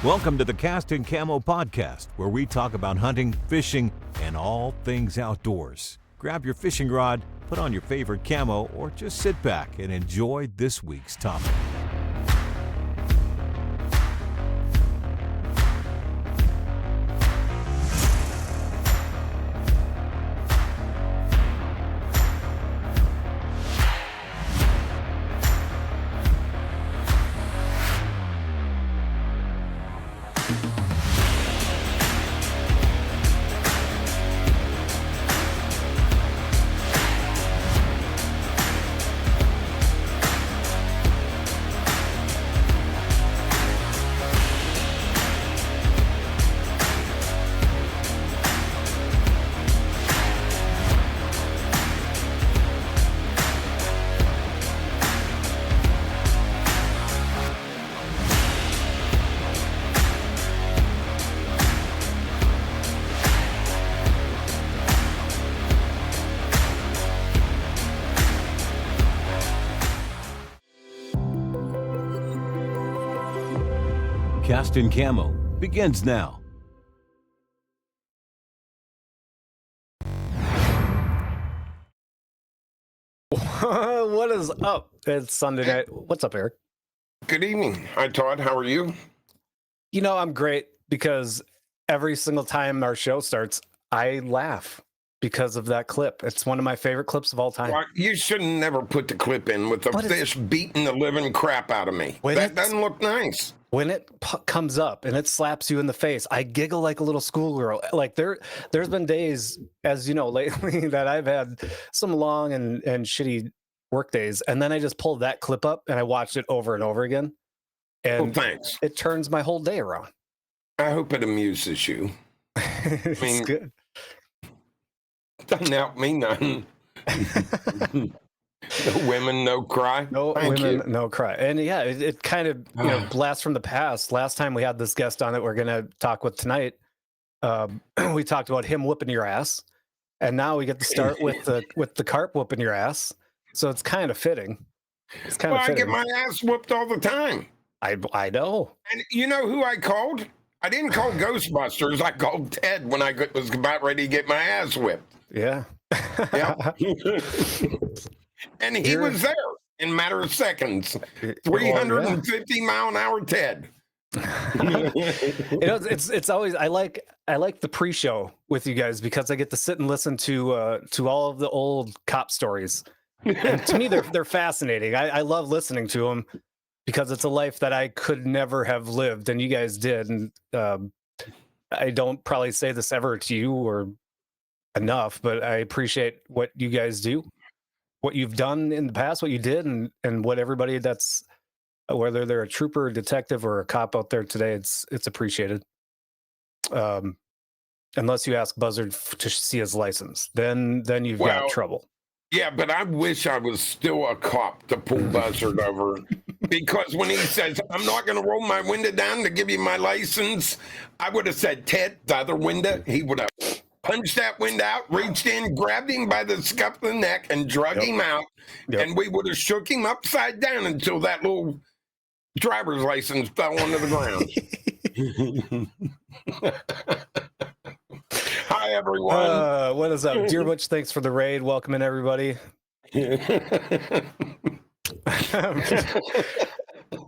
Welcome to the Cast and Camo podcast, where we talk about hunting, fishing, and all things outdoors. Grab your fishing rod, put on your favorite camo, or just sit back and enjoy this week's topic. Cast and Camo begins now. What is up? It's Sunday night. What's up, Eric? Good evening. Hi, Todd. How are you? You know, I'm great because every single time our show starts, I laugh because of that clip. It's one of my favorite clips of all time. Well, you should never put the clip in with the fish beating the living crap out of me. That doesn't look nice. When it comes up and it slaps you in the face, I giggle like a little schoolgirl. Like there's been days, as you know, lately that I've had some long and shitty work days, and then I just pull that clip up and I watched it over and over again. And thanks. It turns my whole day around. I hope it amuses you. It's good. Doesn't help me none. No women, no cry. No women, no cry. And yeah, it kind of blasts from the past. Last time we had this guest on that we're going to talk with tonight, we talked about him whooping your ass, and now we get to start with the carp whooping your ass. So it's kind of fitting. It's kind of fitting. I get my ass whooped all the time. I know. And you know who I called? I didn't call Ghostbusters. I called Ted when I was about ready to get my ass whipped. Yeah. Yeah. And he was there in a matter of seconds. 350 mile an hour Ted. It's always I like the pre-show with you guys because I get to sit and listen to all of the old cop stories. And to me, they're fascinating. I love listening to them because it's a life that I could never have lived, and you guys did. And I don't probably say this ever to you or enough, but I appreciate what you guys do, what you've done in the past, what you did, and what everybody that's, whether they're a trooper, detective, or a cop out there today, it's appreciated. Unless you ask Buzzard to see his license, then you've got trouble. Yeah, but I wish I was still a cop to pull Buzzard over, because when he says, I'm not going to roll my window down to give you my license, I would have said, Ted, the other window. He would have punched that window out, reached in, grabbed him by the scuff of the neck, and drug him out. And we would have shook him upside down until that little driver's license fell onto the ground. Hi, everyone. What is up? Dear Butch, thanks for the raid. Welcome in, everybody.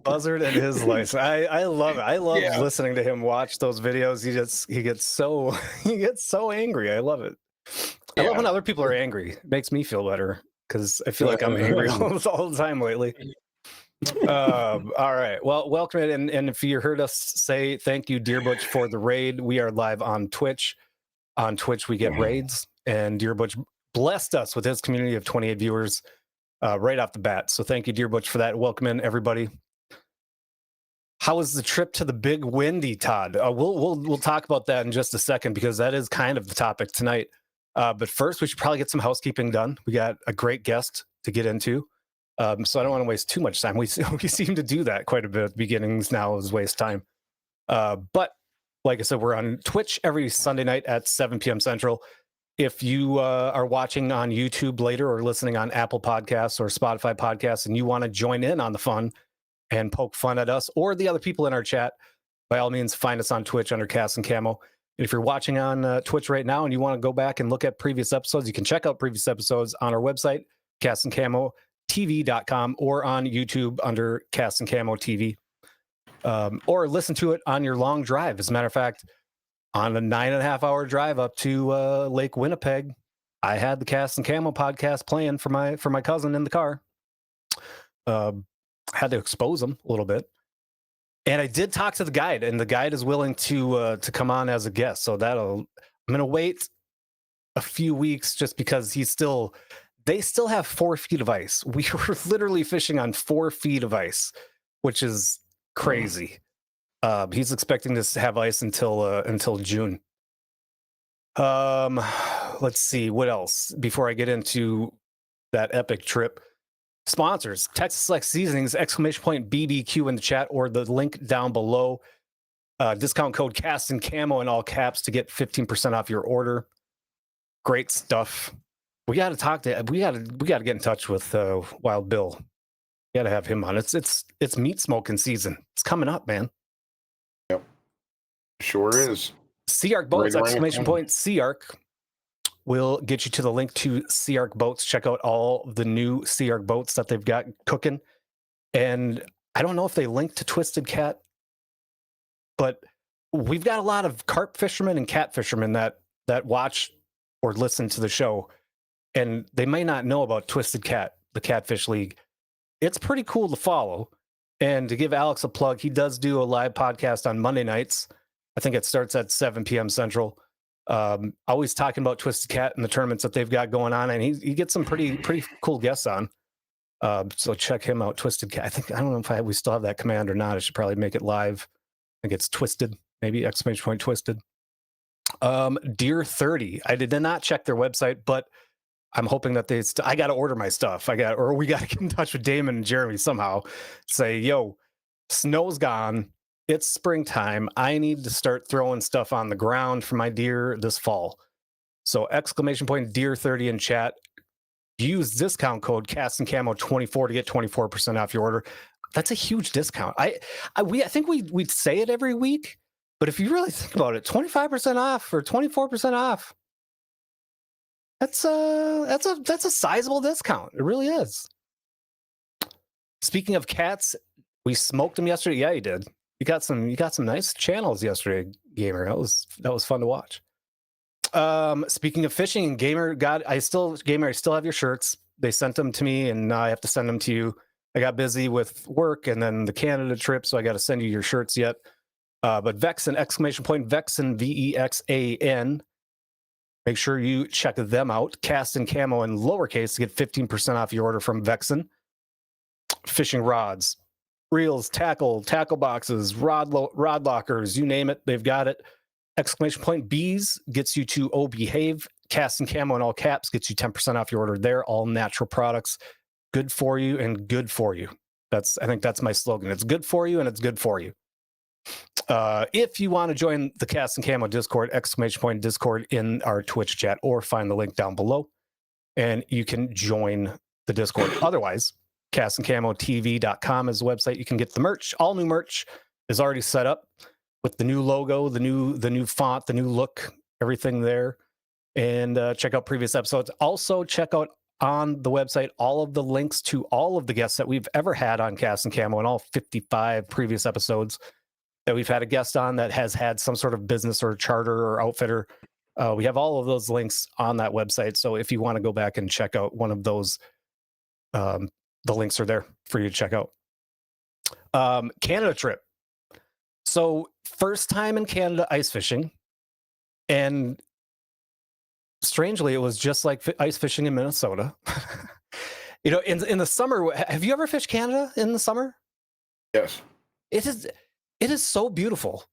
Buzzard and his license. I love it. I love listening to him watch those videos. He gets so angry. I love it. I love when other people are angry. It makes me feel better because I feel like I'm angry all the time lately. All right. Well, welcome in. And if you heard us say thank you, Dear Butch, for the raid, we are live on Twitch. On Twitch, we get raids, and Dear Butch blessed us with his community of 28 viewers right off the bat. So thank you, Dear Butch, for that. Welcome in, everybody. How was the trip to the Big Windy, Todd? We'll talk about that in just a second because that is kind of the topic tonight. But first, we should probably get some housekeeping done. We got a great guest to get into, so I don't want to waste too much time. We seem to do that quite a bit at the beginnings now is waste time. But like I said, we're on Twitch every Sunday night at 7 p.m. Central. If you are watching on YouTube later or listening on Apple Podcasts or Spotify Podcasts and you want to join in on the fun and poke fun at us or the other people in our chat, by all means, find us on Twitch under Cast and Camo. And if you're watching on Twitch right now and you want to go back and look at previous episodes, you can check out previous episodes on our website, castandcamotv.com, or on YouTube under Cast and Camo TV. Or listen to it on your long drive. As a matter of fact, on a 9.5-hour drive up to Lake Winnipeg, I had the Cast and Camo podcast playing for my cousin in the car. Had to expose him a little bit. And I did talk to the guide, and the guide is willing to come on as a guest. So I'm gonna wait a few weeks just because they still have 4 feet of ice. We were literally fishing on 4 feet of ice, which is crazy. He's expecting to have ice until June. Let's see what else before I get into that epic trip. Sponsors, Texas Select Seasonings, ! BBQ in the chat or the link down below. Discount code Cast and Camo in all caps to get 15% off your order. Great stuff. We got to get in touch with Wild Bill. We got to have him on. It's meat smoking season. It's coming up, man. Yep, sure is. Sea Arc Boats! ! Sea Arc will get you to the link to Sea Arc Boats. Check out all the new Sea Arc boats that they've got cooking. And I don't know if they link to Twisted Cat, but we've got a lot of carp fishermen and cat fishermen that watch or listen to the show, and they may not know about Twisted Cat, the Catfish League. It's pretty cool to follow. And to give Alex a plug, he does do a live podcast on Monday nights. I think it starts at 7 p.m. Central. Always talking about Twisted Cat and the tournaments that they've got going on, and he gets some pretty cool guests on. So check him out, Twisted Cat. I don't know if we still have that command or not. I should probably make it live. I think it's Twisted, maybe ! Twisted. Deer 30. I did not check their website, but I'm hoping that I got to order my stuff. We got to get in touch with Damon and Jeremy somehow. Say, yo, snow's gone. It's springtime. I need to start throwing stuff on the ground for my deer this fall. So ! Deer 30 in chat. Use discount code Cast and Camo 24 to get 24% off your order. That's a huge discount. I think we say it every week, but if you really think about it, 25% off or 24% off. That's a sizable discount. It really is. Speaking of cats, we smoked them yesterday. Yeah, you did. You got some nice channels yesterday, Gamer. That was fun to watch. Speaking of fishing, Gamer, I still have your shirts. They sent them to me, and now I have to send them to you. I got busy with work and then the Canada trip, so I got to send you your shirts yet. But Vexan! Vexan! VEXAN. Make sure you check them out. Cast and Camo in lowercase to get 15% off your order from Vexan. Fishing rods, reels, tackle boxes, rod lockers, you name it, they've got it. ! Bees gets you to behave. Cast and Camo in all caps gets you 10% off your order. They're all natural products. Good for you and good for you. I think that's my slogan. It's good for you and it's good for you. If you want to join the Cast and Camo Discord, ! Discord in our Twitch chat, or find the link down below, and you can join the Discord. Otherwise, castandcamotv.com is the website. You can get the merch. All new merch is already set up with the new logo, the new font, the new look, everything there. And check out previous episodes. Also, check out on the website all of the links to all of the guests that we've ever had on Cast and Camo, and all 55 previous episodes that we've had a guest on that has had some sort of business or charter or outfitter. We have all of those links on that website. So if you want to go back and check out one of those, the links are there for you to check out. Canada trip. So first time in Canada ice fishing, and strangely, it was just like ice fishing in Minnesota. In the summer, have you ever fished Canada in the summer? Yes. It is so beautiful.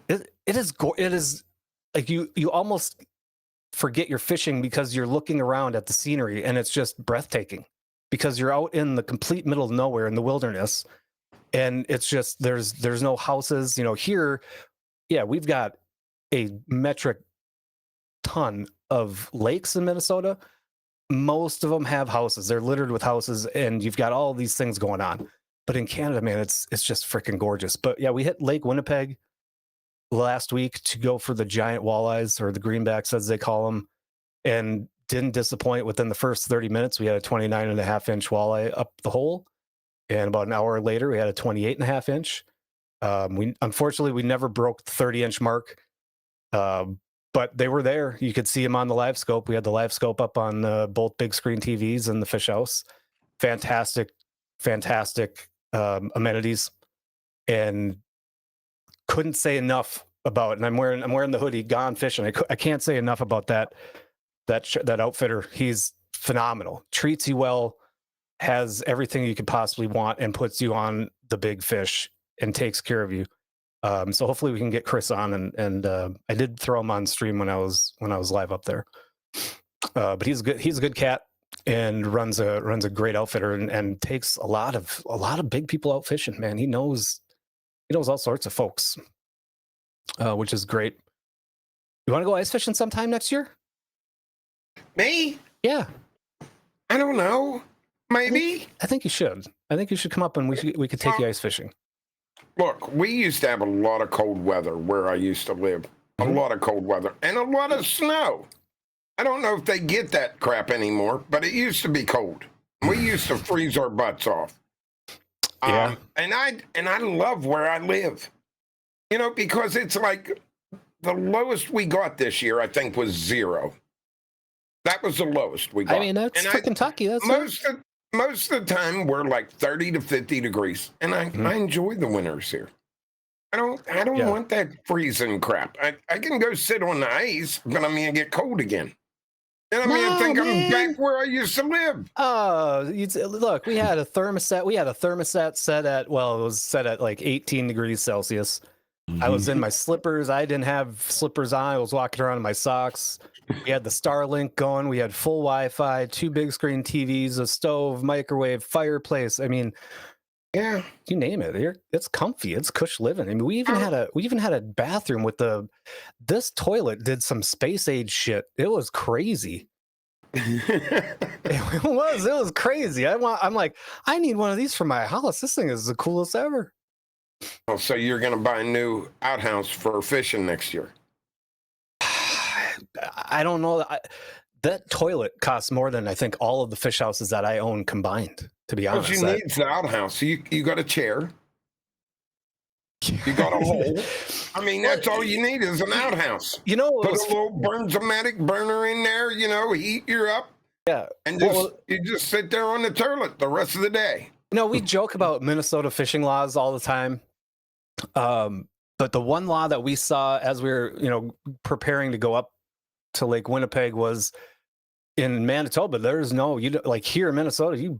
It is like you almost forget you're fishing because you're looking around at the scenery, and it's just breathtaking because you're out in the complete middle of nowhere in the wilderness, and it's just there's no houses. Here, yeah, we've got a metric ton of lakes in Minnesota. Most of them have houses. They're littered with houses, and you've got all these things going on. But in Canada, man, it's just freaking gorgeous. But yeah, we hit Lake Winnipeg last week to go for the giant walleyes, or the greenbacks as they call them, and didn't disappoint. Within the first 30 minutes, we had a 29.5-inch walleye up the hole. And about an hour later, we had a 28.5-inch. Unfortunately, we never broke the 30-inch mark, but they were there. You could see them on the live scope. We had the live scope up on both big screen TVs in the fish house. Fantastic amenities, and couldn't say enough about. And I'm wearing the hoodie. Gone Fishing. I can't say enough about that outfitter. He's phenomenal. Treats you well. Has everything you could possibly want, and puts you on the big fish and takes care of you. So hopefully we can get Chris on, and I did throw him on stream when I was live up there. But he's a good cat, and runs a great outfitter, and takes a lot of big people out fishing, man. He knows all sorts of folks, which is great. You want to go ice fishing sometime next year? Me? Yeah. I don't know. Maybe. I think you should. I think you should come up, and we could take you ice fishing. Look, we used to have a lot of cold weather where I used to live. A lot of cold weather and a lot of snow. I don't know if they get that crap anymore, but it used to be cold. We used to freeze our butts off. Yeah. And I love where I live. Because it's like the lowest we got this year, I think, was 0. That was the lowest we got. I mean, that's for Kentucky. That's most of the time we're like 30 to 50 degrees, and I enjoy the winters here. I don't want that freezing crap. I can go sit on the ice, but I'm gonna get cold again. And I think I'm back where I used to live. Oh, look, we had a thermostat set at, well, it was set at like 18 degrees Celsius. I was in my slippers. I didn't have slippers on. I was walking around in my socks. We had the Starlink going. We had full Wi-Fi, 2 big screen TVs, a stove, microwave, fireplace. I mean, yeah, you name it. It's comfy. It's cush living. I mean, we even had a bathroom with this toilet did some space age shit. It was crazy. It was crazy. I'm like, I need one of these for my house. This thing is the coolest ever. Oh, so you're gonna buy a new outhouse for fishing next year? I don't know. That toilet costs more than I think all of the fish houses that I own combined, to be honest. You need the outhouse. You got a chair. You got a hole. I mean, that's all you need is an outhouse. Put a little Burnsomatic burner in there, heat you up. Yeah. And you just sit there on the toilet the rest of the day. We joke about Minnesota fishing laws all the time. But the one law that we saw as we were, preparing to go up to Lake Winnipeg was in Manitoba. There's no, like here in Minnesota,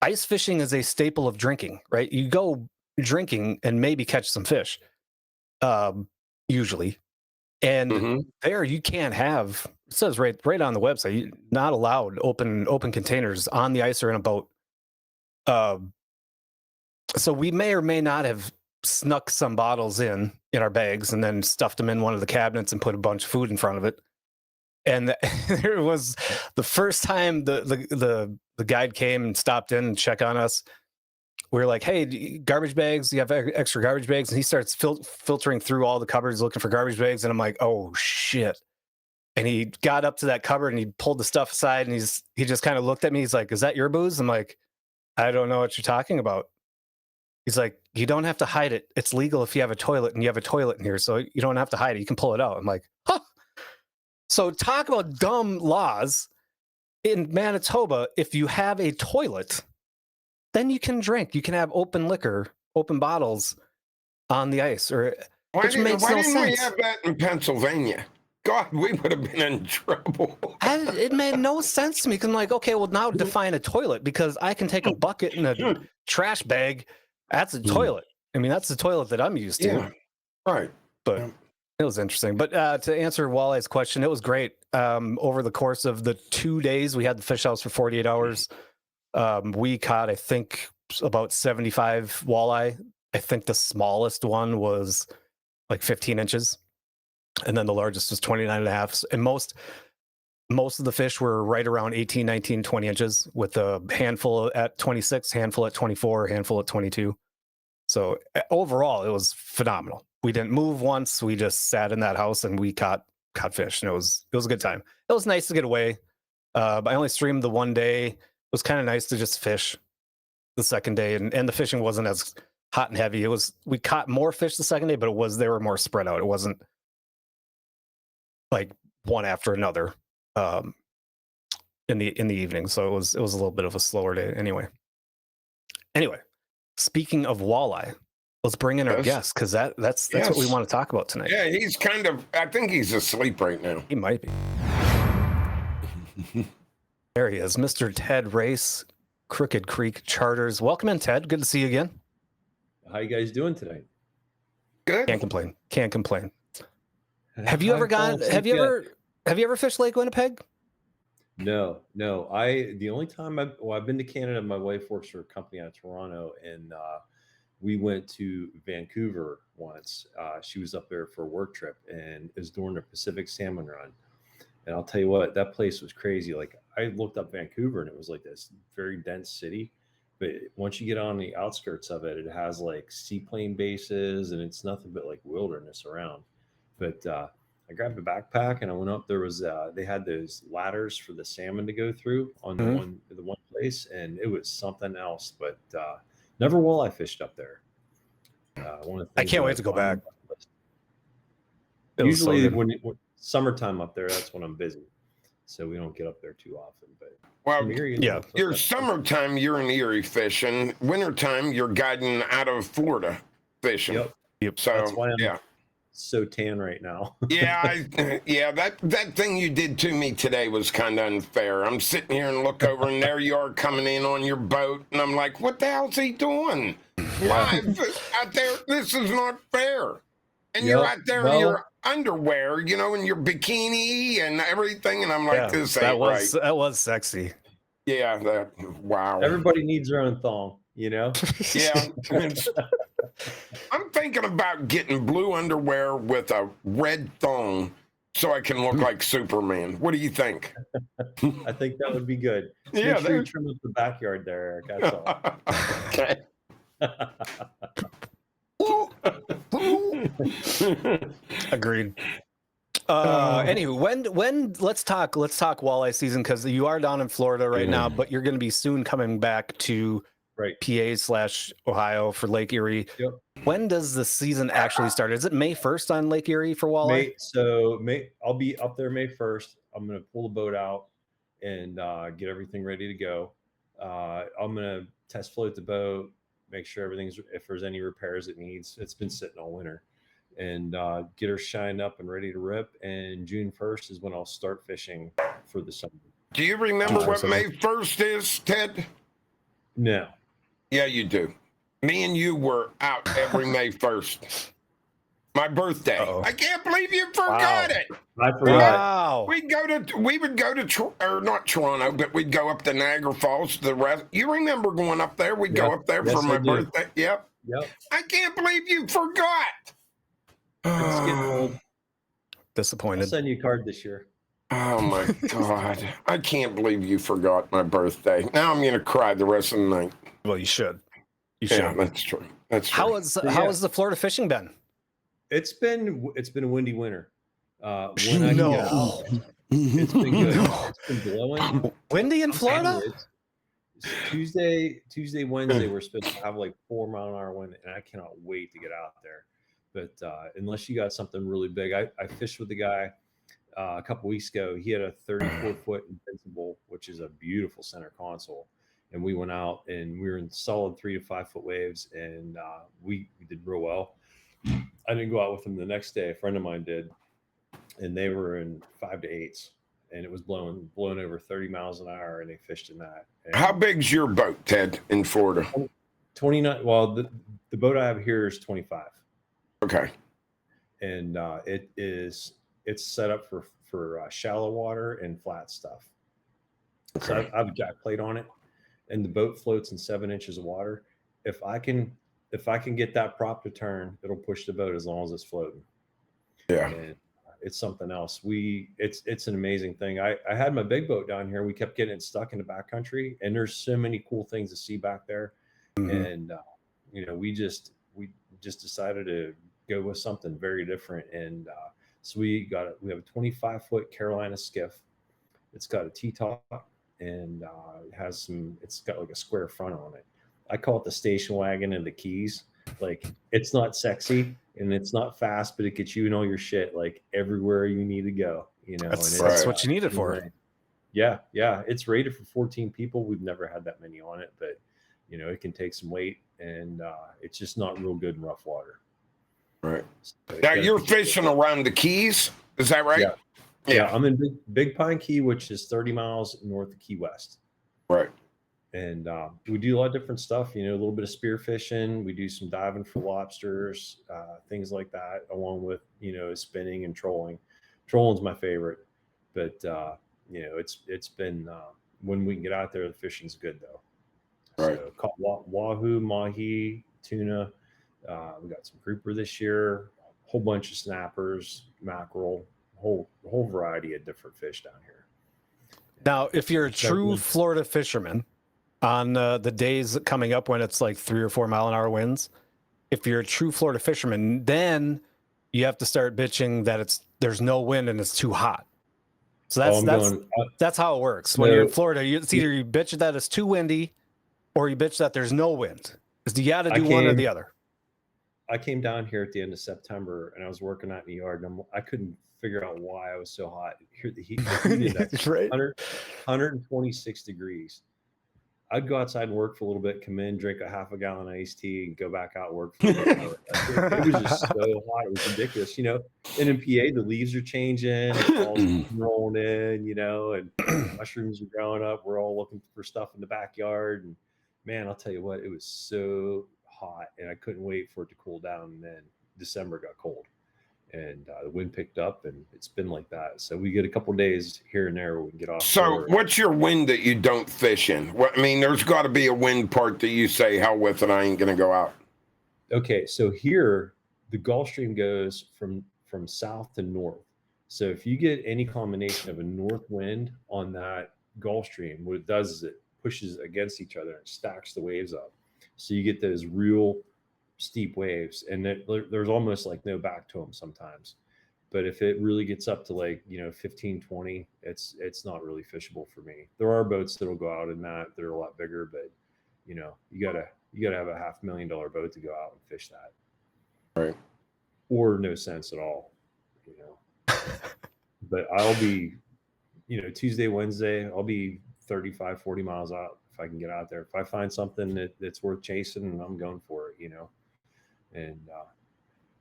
ice fishing is a staple of drinking, right? You go drinking and maybe catch some fish, usually. And there you can't have, it says right on the website, you're not allowed open containers on the ice or in a boat. So we may or may not have snuck some bottles in our bags and then stuffed them in one of the cabinets and put a bunch of food in front of it. And it was the first time the guide came and stopped in and checked on us. We were like, hey, garbage bags, you have extra garbage bags? And he starts filtering through all the cupboards looking for garbage bags. And I'm like, oh shit. And he got up to that cupboard and he pulled the stuff aside and he just kind of looked at me. He's like, is that your booze? I'm like, I don't know what you're talking about. He's like, you don't have to hide it. It's legal if you have a toilet, and you have a toilet in here, so you don't have to hide it. You can pull it out. I'm like, huh. So talk about dumb laws. In Manitoba, if you have a toilet, then you can drink. You can have open liquor, open bottles on the ice, why didn't we have that in Pennsylvania? God, we would have been in trouble. It made no sense to me, because I'm like, okay, well, now define a toilet, because I can take a bucket and a trash bag. That's a toilet. I mean, that's the toilet that I'm used to. Yeah, right. But it was interesting. But to answer Walleye's question, it was great. Over the course of the 2 days, we had the fish house for 48 hours. We caught, I think, about 75 walleye. I think the smallest one was like 15 inches. And then the largest was 29.5. And most of the fish were right around 18, 19, 20 inches with a handful at 26, handful at 24, handful at 22. So overall, it was phenomenal. We didn't move once. We just sat in that house and we caught fish, and it was a good time. It was nice to get away. But I only streamed the one day. It was kind of nice to just fish the second day, and the fishing wasn't as hot and heavy. We caught more fish the second day, but they were more spread out. It wasn't like one after another in the evening. So it was a little bit of a slower day anyway. Speaking of walleye, let's bring in our guest, because that's what we want to talk about tonight. Yeah, he's I think he's asleep right now. He might be. There he is, Mr. Ted Race, Crooked Creek Charters. Welcome in, Ted. Good to see you again. How you guys doing tonight? Good. Can't complain. Have you ever fished Lake Winnipeg? No. The only time I've been to Canada, my wife works for a company out of Toronto, and we went to Vancouver once. She was up there for a work trip, and it was during the Pacific Salmon Run. And I'll tell you what, that place was crazy. Like, I looked up Vancouver, and it was like this very dense city. But once you get on the outskirts of it, it has like seaplane bases, and it's nothing but like wilderness around. But I grabbed a backpack and I went up. There was they had those ladders for the salmon to go through on the one place, and it was something else. But never walleye fished up there. I can't wait to go back. Usually when summertime up there, that's when I'm busy, so we don't get up there too often. But your summertime you're in Erie fishing. Wintertime you're guiding out of Florida fishing. Yep. So that's why I'm so tan right now. That thing you did to me today was kind of unfair. I'm sitting here and look over, and there you are coming in on your boat, and I'm like, what the hell's he doing live out there? This is not fair. And you're out there in your underwear, in your bikini and everything, and I'm like, this ain't right. That was sexy. Yeah, wow. Everybody needs their own thong, Yeah. I'm thinking about getting blue underwear with a red thong so I can look like Superman. What do you think? I think that would be good. Yeah, make sure you trim up the backyard there, Eric. That's all. Okay. Agreed. Anyway, when let's talk walleye season, because you are down in Florida right now, but you're going to be soon coming back to PA/Ohio for Lake Erie. Yep. When does the season actually start? Is it May 1st on Lake Erie for walleye? I'll be up there May 1st. I'm going to pull the boat out and get everything ready to go. I'm going to test float the boat, make sure if there's any repairs it needs. It's been sitting all winter, and get her shined up and ready to rip. And June 1st is when I'll start fishing for the summer. Do you remember what May 1st is, Ted? No. Yeah, you do. Me and you were out every May 1st. My birthday. Uh-oh. I can't believe you forgot it. I forgot. Wow. We would go to not Toronto, but we'd go up to Niagara Falls to the rest. You remember going up there? We'd go up there for my birthday. Yep. I can't believe you forgot. It's getting old. Disappointed. I'll send you a card this year. Oh my God. I can't believe you forgot my birthday. Now I'm going to cry the rest of the night. Well, you should. Yeah, that's true. How has the Florida fishing been? It's been a windy winter. When I get out, it's been good. It's been blowing. Windy in Florida? Tuesday, Wednesday, we're supposed to have like 4 mile an hour wind, and I cannot wait to get out there. But unless you got something really big, I fished with the guy a couple weeks ago. He had a 34-foot Invincible, which is a beautiful center console. And we went out and we were in solid 3 to 5 foot waves, and we did real well. I didn't go out with him the next day. A friend of mine did, and they were in 5 to 8s, and it was blowing over 30 miles an hour, and they fished in that. And how big's your boat, Ted, in Florida? 29. Well, the boat I have here is 25. Okay. And it's set up for shallow water and flat stuff. Okay. So I've got a plate on it, and the boat floats in 7 inches of water. If I can get that prop to turn, it'll push the boat as long as it's floating. Yeah. And it's something else. It's an amazing thing. I had my big boat down here. We kept getting it stuck in the backcountry, and there's so many cool things to see back there. And we just decided to go with something very different. And so we have a 25-foot Carolina skiff. It's got a T-top, and it's got like a square front on it. I call it the station wagon and the keys. Like, it's not sexy and it's not fast, but it gets you and all your shit like everywhere you need to go. That's and what you need it for. Yeah. It's rated for 14 people. We've never had that many on it, but it can take some weight, and it's just not real good in rough water. Right. So now you're fishing around the Keys, is that right? Yeah. I'm in Big Pine Key, which is 30 miles north of Key West. Right. And we do a lot of different stuff, a little bit of spear fishing. We do some diving for lobsters, things like that, along with, spinning and trolling. Trolling's my favorite, but, it's been, when we can get out there, the fishing's good though. Right. So caught wahoo, mahi, tuna. We got some grouper this year, a whole bunch of snappers, mackerel, whole variety of different fish down here. Now, if you're a true Florida fisherman, on the days coming up when it's like 3 or 4 mile an hour winds, if you're a true Florida fisherman, then you have to start bitching that there's no wind and it's too hot. So that's how it works. When you're in Florida, it's either you bitch that it's too windy, or you bitch that there's no wind. Because you got to do one or the other. I came down here at the end of September, and I was working out in the yard, and I couldn't figure out why I was so hot. Here, the heat index, right. 126 degrees. I'd go outside and work for a little bit, come in, drink a half a gallon of iced tea, and go back out and work for a little bit. It was just so hot. It was ridiculous. And in PA, the leaves are changing, fall's rolling in, and mushrooms are growing up. We're all looking for stuff in the backyard. And man, I'll tell you what, it was so hot, and I couldn't wait for it to cool down. And then December got cold, and the wind picked up, and it's been like that. So we get a couple of days here and there where we can get off. So what's your wind that you don't fish in? There's got to be a wind part that you say, hell with it, I ain't going to go out. Okay, so here the Gulf Stream goes from south to north. So if you get any combination of a north wind on that Gulf Stream, what it does is it pushes against each other and stacks the waves up. So you get those real steep waves, and there's almost like no back to them sometimes. But if it really gets up to like 15, 20, it's not really fishable for me. There are boats that'll go out in that are a lot bigger, but you gotta have a $500,000 boat to go out and fish that, right? Or no sense at all, But I'll be Tuesday, Wednesday, I'll be 35, 40 miles out if I can get out there. If I find something that's worth chasing, I'm going for it, and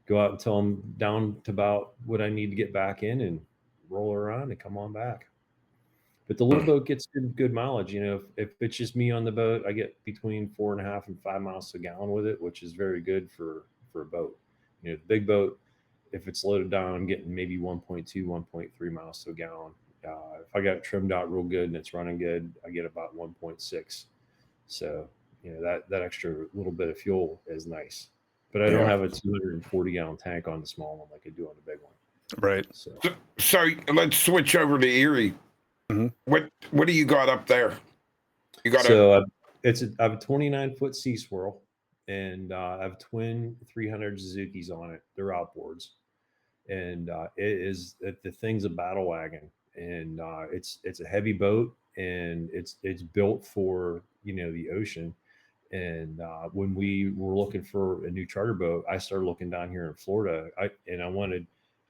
go out until I'm down to about what I need to get back in, and roll around and come on back. But the little boat gets good mileage. If it's just me on the boat, I get between 4.5 and 5 miles to a gallon with it, which is very good for a boat. The big boat, if it's loaded down, I'm getting maybe 1.2, 1.3 miles to a gallon. If I got it trimmed out real good and it's running good, I get about 1.6. So, that extra little bit of fuel is nice. But I don't have a 240-gallon tank on the small one like I do on the big one. Right. So let's switch over to Erie. Mm-hmm. What do you got up there? I have a 29-foot sea swirl, and I have twin 300 Suzuki's on it. They're outboards, and the thing's a battle wagon, and it's a heavy boat, and it's built for the ocean. And when we were looking for a new charter boat, I started looking down here in Florida. I wanted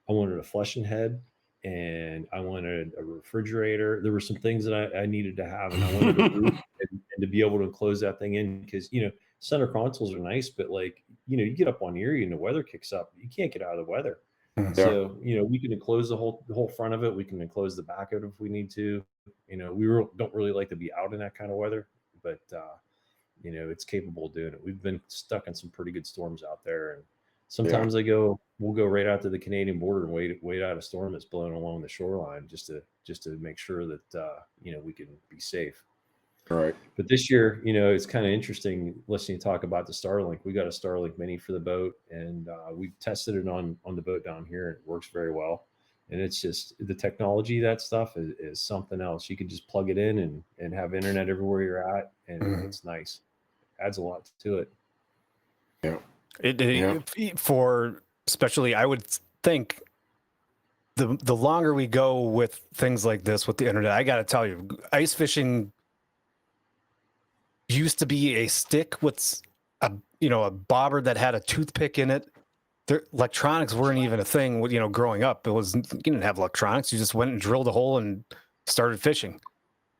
a flushing head, and I wanted a refrigerator. There were some things that I needed to have, and I wanted a roof and to be able to enclose that thing in, because center consoles are nice, but you get up on Erie and the weather kicks up, you can't get out of the weather. Yeah. So we can enclose the whole front of it. We can enclose the back of it if we need to. We don't really like to be out in that kind of weather, but it's capable of doing it. We've been stuck in some pretty good storms out there, and sometimes we'll go right out to the Canadian border and wait out a storm that's blowing along the shoreline just to make sure that we can be safe. All right. But this year, it's kind of interesting listening to talk about the Starlink. We got a Starlink Mini for the boat, and we've tested it on the boat down here, and it works very well. And it's just the technology, that stuff is something else. You can just plug it in and have internet everywhere you're at, and it's nice. Adds a lot to it. Yeah. For especially, I would think the longer we go with things like this with the internet, I got to tell you, ice fishing used to be a stick with a bobber that had a toothpick in it. Electronics weren't even a thing. Growing up, you didn't have electronics. You just went and drilled a hole and started fishing.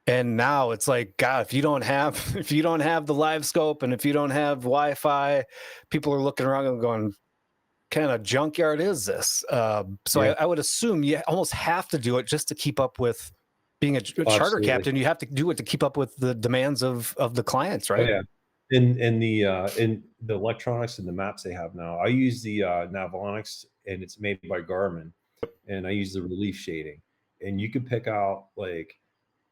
And now it's like, God, if you don't have the live scope and if you don't have Wi-Fi, people are looking around and going, kind of junkyard is this? I would assume you almost have to do it just to keep up with being a charter captain. You have to do it to keep up with the demands of the clients, right? Oh, yeah. In the electronics and the maps they have now, I use the Navionics, and it's made by Garmin, and I use the relief shading, and you can pick out like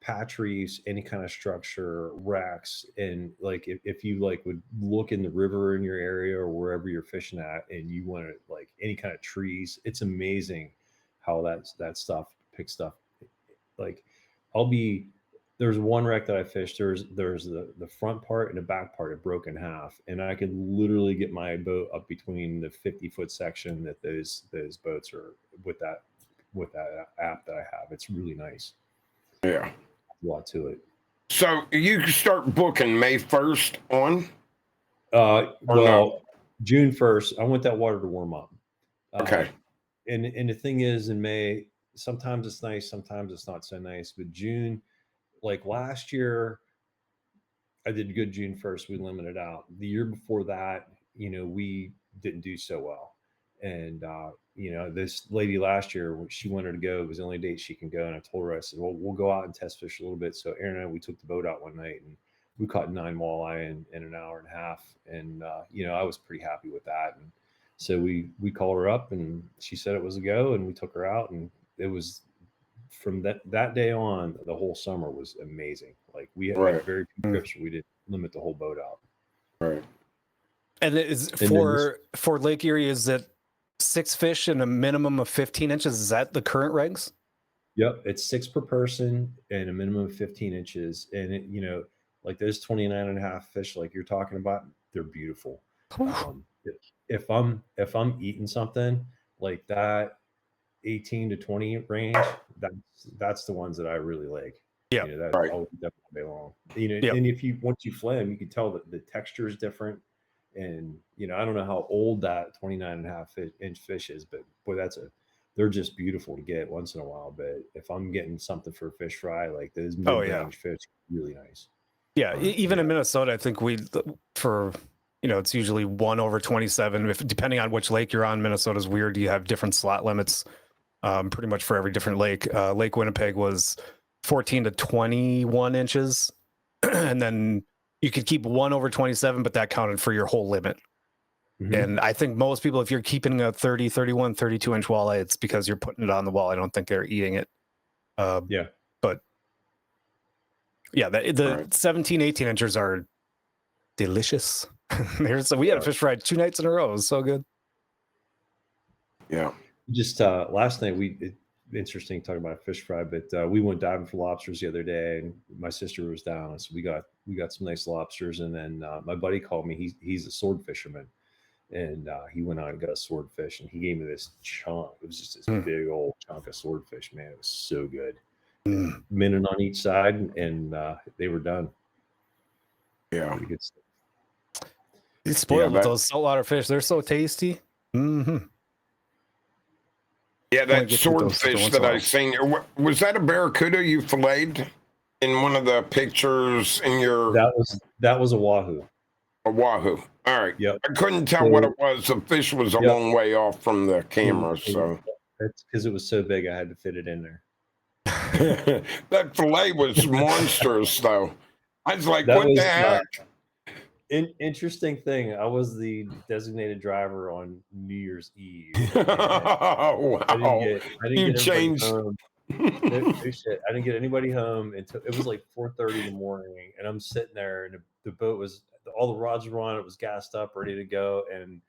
patch reefs, any kind of structure, wrecks, and like if you like would look in the river in your area or wherever you're fishing at, and you want to like any kind of trees, it's amazing how that stuff picks stuff. Like there's one wreck that I fished. There's the front part and the back part it broke in half, and I could literally get my boat up between the 50-foot section that those boats are with that app that I have. It's really nice. Yeah. A lot to it. So you can start booking May 1st on? No? June 1st. I want that water to warm up. Okay. And the thing is, in May, sometimes it's nice, sometimes it's not so nice. But June, like last year, I did good June 1st. We limited out. The year before that, we didn't do so well. And, this lady last year, she wanted to go. It was the only date she can go. And I told her, I said, well, we'll go out and test fish a little bit. So Aaron and I, we took the boat out one night and we caught 9 walleye in an hour and a half. And, I was pretty happy with that. And so we called her up and she said it was a go, and we took her out, and it was from that day on, the whole summer was amazing. Like we had very few trips where we didn't limit the whole boat out. Right. And it is for Lake Erie, is it 6 fish and a minimum of 15 inches? Is that the current regs? Yep. It's 6 per person and a minimum of 15 inches. And it, like those 29 and a half fish, like you're talking about, they're beautiful. If I'm eating something like that 18 to 20 range, that's the ones that I really like. Yeah. That's all day long. And once you flay them, you can tell that the texture is different. And I don't know how old that 29 and a half inch fish is, but boy, they're just beautiful to get once in a while. But if I'm getting something for a fish fry, like those mid-range fish, really nice. Yeah, even in Minnesota, I think it's usually 1/27. Depending on which lake you're on, Minnesota's weird. You have different slot limits, pretty much for every different lake. Lake Winnipeg was 14 to 21 inches, and then you could keep 1/27, but that counted for your whole limit. Mm-hmm. And I think most people, if you're keeping a 30, 31, 32 inch walleye, it's because you're putting it on the wall. I don't think they're eating it. But yeah, the 17, 18 inchers are delicious. We had a fish fry 2 nights in a row. It was so good. Yeah. Just last night, interesting talking about a fish fry, but we went diving for lobsters the other day, and my sister was down, so we got some nice lobsters. And then my buddy called me. He's a sword fisherman, and he went out and got a swordfish, and he gave me this chunk. It was just this big old chunk of swordfish, man. It was so good. Minute on each side, and they were done. Yeah. Good stuff. It's spoiled with those saltwater fish. They're so tasty. Mm-hmm. Yeah, that swordfish that I seen. Was that a barracuda you filleted in one of the pictures in your? That was a wahoo. A wahoo. All right. Yep. I couldn't tell what it was. The fish was a long way off from the camera, so. That's because it was so big. I had to fit it in there. That fillet was monstrous, though. I was like, what the heck? Interesting thing. I was the designated driver on New Year's Eve. Oh, wow. I didn't get anybody home. I didn't get anybody home until it was like 4:30 in the morning, and I'm sitting there, and the boat was, all the rods were on, it was gassed up, ready to go, and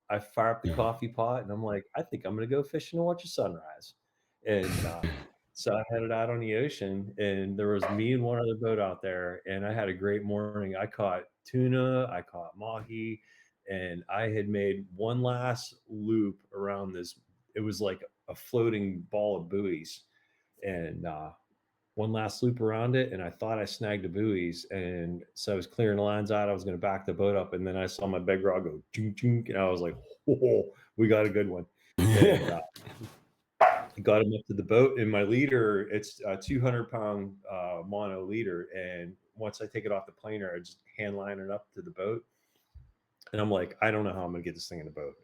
I fire up the coffee pot, and I'm like, I think I'm going to go fishing and watch the sunrise. And so I headed out on the ocean, and there was me and one other boat out there, and I had a great morning. I caught tuna, I caught mahi, and I had made one last loop around this. It was like a floating ball of buoys, and one last loop around it, and I thought I snagged the buoys, and so I was clearing the lines out. I was going to back the boat up, and then I saw my big rod go chink chink, and I was like, "Oh, we got a good one." And got him up to the boat, and my leader, it's a 200-pound mono leader, and once I take it off the planer, I just hand line it up to the boat, and I'm like, I don't know how I'm gonna get this thing in the boat.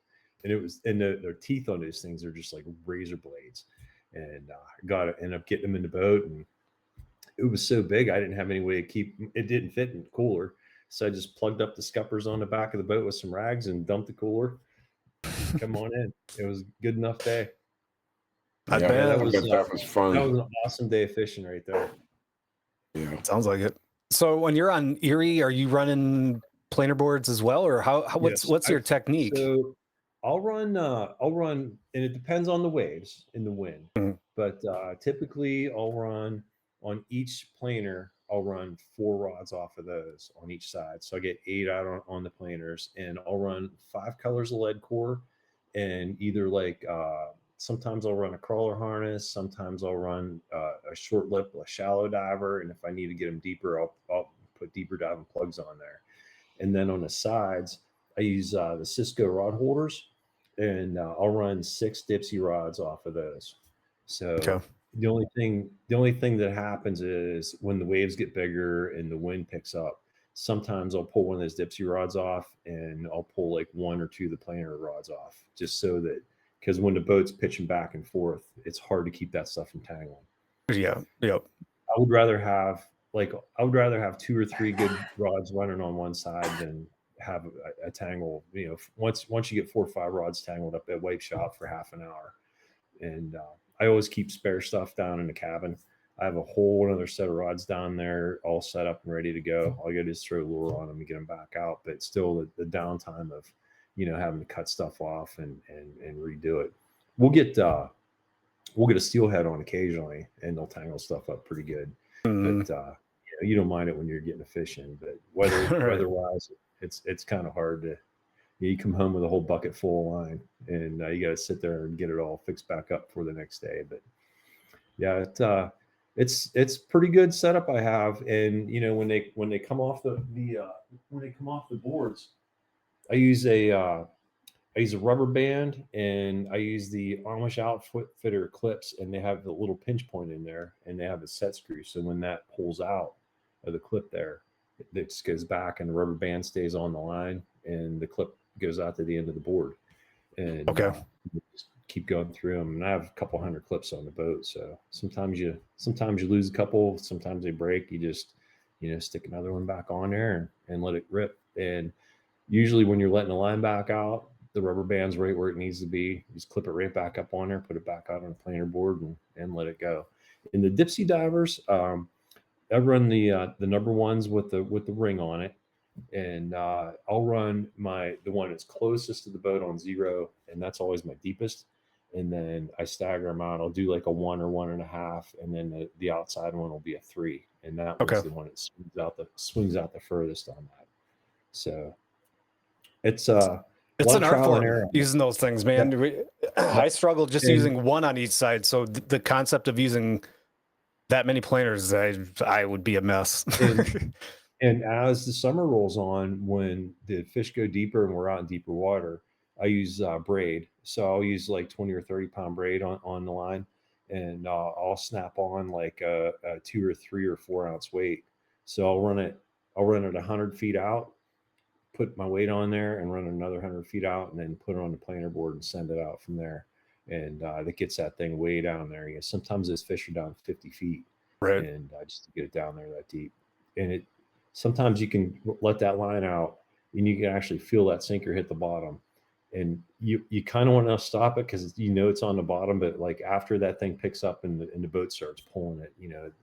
And it was, and their teeth on those things are just like razor blades, and I got to end up getting them in the boat, and it was so big I didn't have any way to keep it. Didn't fit in the cooler, so I just plugged up the scuppers on the back of the boat with some rags and dumped the cooler. Come on in. It was a good enough day. I bet that was fun. That was an awesome day of fishing right there. Yeah, sounds like it. So when you're on Erie, are you running planer boards as well, or what's your technique? So I'll run, and it depends on the waves and the wind. Mm-hmm. But typically, I'll run on each planer. I'll run 4 rods off of those on each side, so I get 8 out on the planers, and I'll run 5 colors of lead core, and either like sometimes I'll run a crawler harness, sometimes I'll run a short lip, a shallow diver, and if I need to get them deeper, I'll put deeper diving plugs on there. And then on the sides, I use the Cisco rod holders, and I'll run 6 dipsy rods off of those. So the only thing that happens is when the waves get bigger and the wind picks up, sometimes I'll pull one of those dipsy rods off, and I'll pull like 1 or 2 of the planer rods off, just so that, because when the boat's pitching back and forth, it's hard to keep that stuff entangling. Yeah. Yep. I would rather have 2 or 3 good rods running on one side than have a tangle. You know, once you get 4 or 5 rods tangled up at Wipe Shop for half an hour, and I always keep spare stuff down in the cabin. I have a whole other set of rods down there, all set up and ready to go. All I got to do is throw a lure on them and get them back out. But still, the downtime of, having to cut stuff off and redo it. We'll get a steelhead on occasionally, and they'll tangle stuff up pretty good. Mm-hmm. But you don't mind it when you're getting a fish in. But weather-wise, it's kind of hard to. You come home with a whole bucket full of line, and you got to sit there and get it all fixed back up for the next day. But yeah, it's pretty good setup I have. And when they come off the boards, I use a rubber band, and I use the Amish Outfitter clips, and they have the little pinch point in there, and they have a set screw. So when that pulls out of the clip there, it just goes back, and the rubber band stays on the line, and the clip goes out to the end of the board. And just keep going through them. And I have a couple hundred clips on the boat, so sometimes you lose a couple, sometimes they break. You just stick another one back on there and let it rip. And usually when you're letting the line back out, the rubber band's right where it needs to be. You just clip it right back up on there, put it back out on the planer board, and let it go. In the dipsy divers, I run the number ones with the ring on it, and I'll run the one that's closest to the boat on 0, and that's always my deepest. And then I stagger them out. I'll do like a 1 or 1.5, and then the outside one will be a 3, and that one's the one that swings out the furthest on that. So it's an art form using those things, man. Yeah. I struggle just using one on each side. So the concept of using that many planers, I would be a mess. And as the summer rolls on, when the fish go deeper and we're out in deeper water, I use braid. So I'll use like 20 or 30 pound braid on the line, and I'll snap on like a 2 or 3 or 4 ounce weight. So I'll run it 100 feet out, put my weight on there, and run another 100 feet out, and then put it on the planer board and send it out from there. And that gets that thing way down there. Sometimes those fish are down 50 feet, right? And just to get it down there that deep. And sometimes you can let that line out, and you can actually feel that sinker hit the bottom. And you kind of want to stop it because it's on the bottom, but like after that thing picks up and the boat starts pulling it,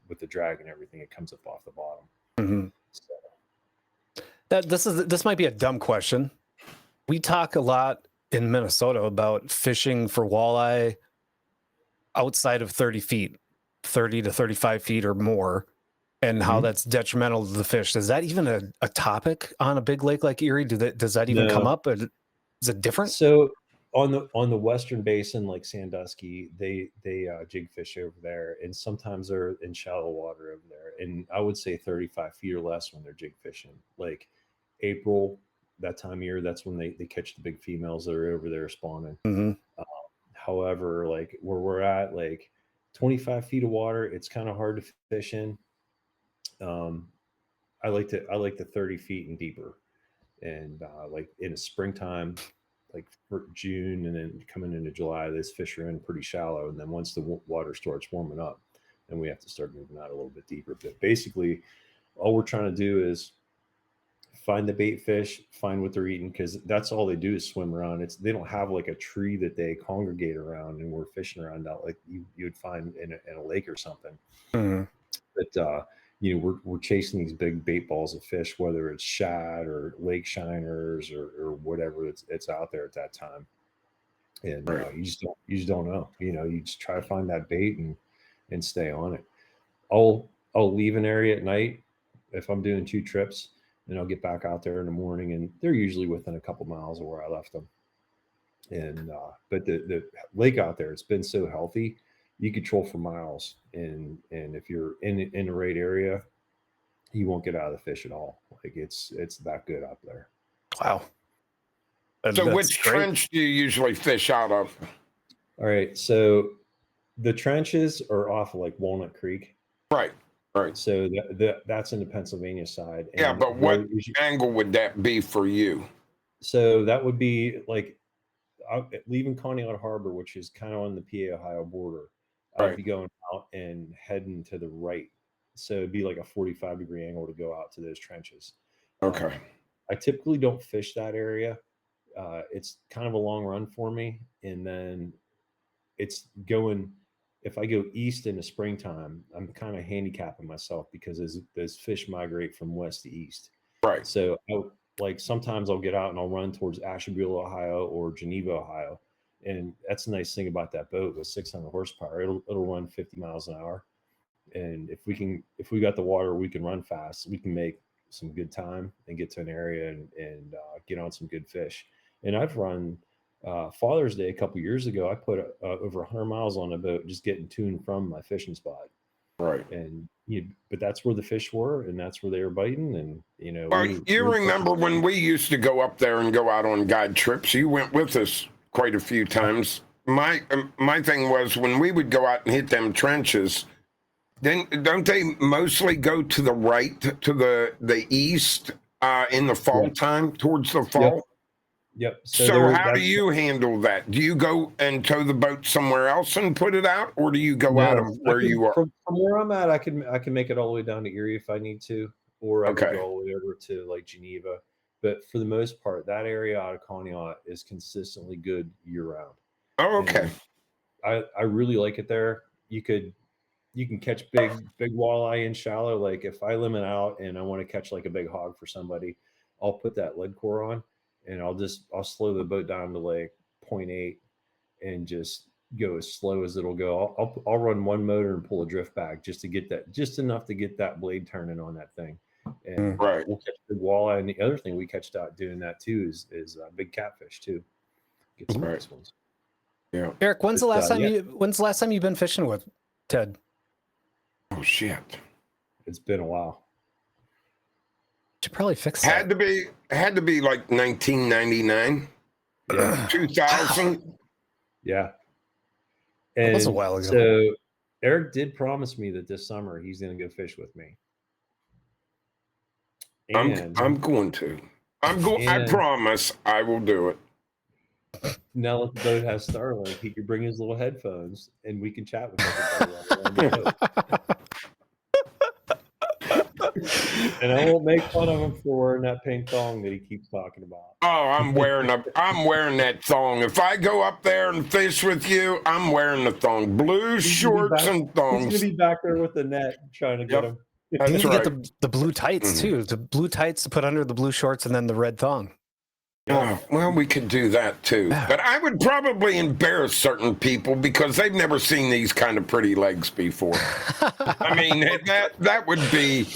with the drag and everything, it comes up off the bottom. Mm-hmm. So. This might be a dumb question. We talk a lot in Minnesota about fishing for walleye outside of 30 feet, 30 to 35 feet or more, and how that's detrimental to the fish. Is that even a topic on a big lake like Erie? Does that even come up? Is it different? So on the western basin, like Sandusky, they jig fish over there, and sometimes they're in shallow water over there. And I would say 35 feet or less when they're jig fishing. Like April, that time of year, that's when they catch the big females that are over there spawning. However, like where we're at, like 25 feet of water, it's kind of hard to fish in. I like the 30 feet and deeper, and like in the springtime, like for June and then coming into July, those fish are in pretty shallow, and then once the water starts warming up, then we have to start moving out a little bit deeper. But basically, all we're trying to do is find the bait fish, find what they're eating, because that's all they do is swim around. They don't have like a tree that they congregate around and we're fishing around out like you would find in a lake or something. But we're chasing these big bait balls of fish, whether it's shad or lake shiners or whatever it's out there at that time. And you just don't know. You just try to find that bait and stay on it. I'll leave an area at night if I'm doing 2 trips, and I'll get back out there in the morning, and they're usually within a couple miles of where I left them. And but the lake out there, it's been so healthy, you could troll for miles, and if you're in the right area, you won't get out of the fish at all. Like it's that good out there. Wow. So which trench do you usually fish out of? All right, so the trenches are off of like Walnut Creek. Right. So that's in the Pennsylvania side. Yeah, but what angle would that be for you? So that would be like leaving Conneaut Harbor, which is kind of on the PA-Ohio border. I'd be going out and heading to the right. So it'd be like a 45-degree angle to go out to those trenches. Okay. I typically don't fish that area. It's kind of a long run for me. And then it's going, if I go east in the springtime, I'm kind of handicapping myself because those fish migrate from west to east. Right. So like sometimes I'll get out and I'll run towards Asheville, Ohio or Geneva, Ohio. And that's the nice thing about that boat with 600 horsepower. It'll run 50 miles an hour. And if we got the water, we can run fast. We can make some good time and get to an area and get on some good fish. And I've run Father's Day a couple years ago. I put over 100 miles on a boat just getting to and from my fishing spot. Right. And but that's where the fish were, and that's where they were biting. And well, you remember when we used to go up there and go out on guide trips? You went with us quite a few times. My thing was when we would go out and hit them trenches, then don't they mostly go to the right, to the east in the fall time, towards the fall? Yep. So how do you handle that? Do you go and tow the boat somewhere else and put it out, or do you go out of where you are? From where I'm at, I can make it all the way down to Erie if I need to, or I can go all the way over to like Geneva. But for the most part, that area out of Conneaut is consistently good year round. Oh, okay. And I really like it there. You can catch big walleye in shallow. Like if I limit out and I want to catch like a big hog for somebody, I'll put that lead core on. And I'll slow the boat down to like 0.8 and just go as slow as it'll go. I'll run one motor and pull a drift back just enough to get that blade turning on that thing. And we'll catch big walleye. And the other thing we catched out doing that too is big catfish too. Get some nice ones. Yeah. Eric, when's the last time you've been fishing with Ted? Oh shit. It's been a while. Should probably fix that. Had to be like 1999, 2000. Yeah, and that was a while ago. So Eric did promise me that this summer he's going to go fish with me. And I'm going to. I promise I will do it. Now that the boat has Starlink, he can bring his little headphones and we can chat with everybody around the boat. And I won't make fun of him for wearing that pink thong that he keeps talking about. Oh, I'm wearing that thong. If I go up there and fish with you, I'm wearing the thong. Blue shorts and thongs. He's gonna be back there with the net trying to get him. You need to get the blue tights too. The blue tights to put under the blue shorts and then the red thong. Oh, well, we could do that too. But I would probably embarrass certain people because they've never seen these kind of pretty legs before. I mean, that would be,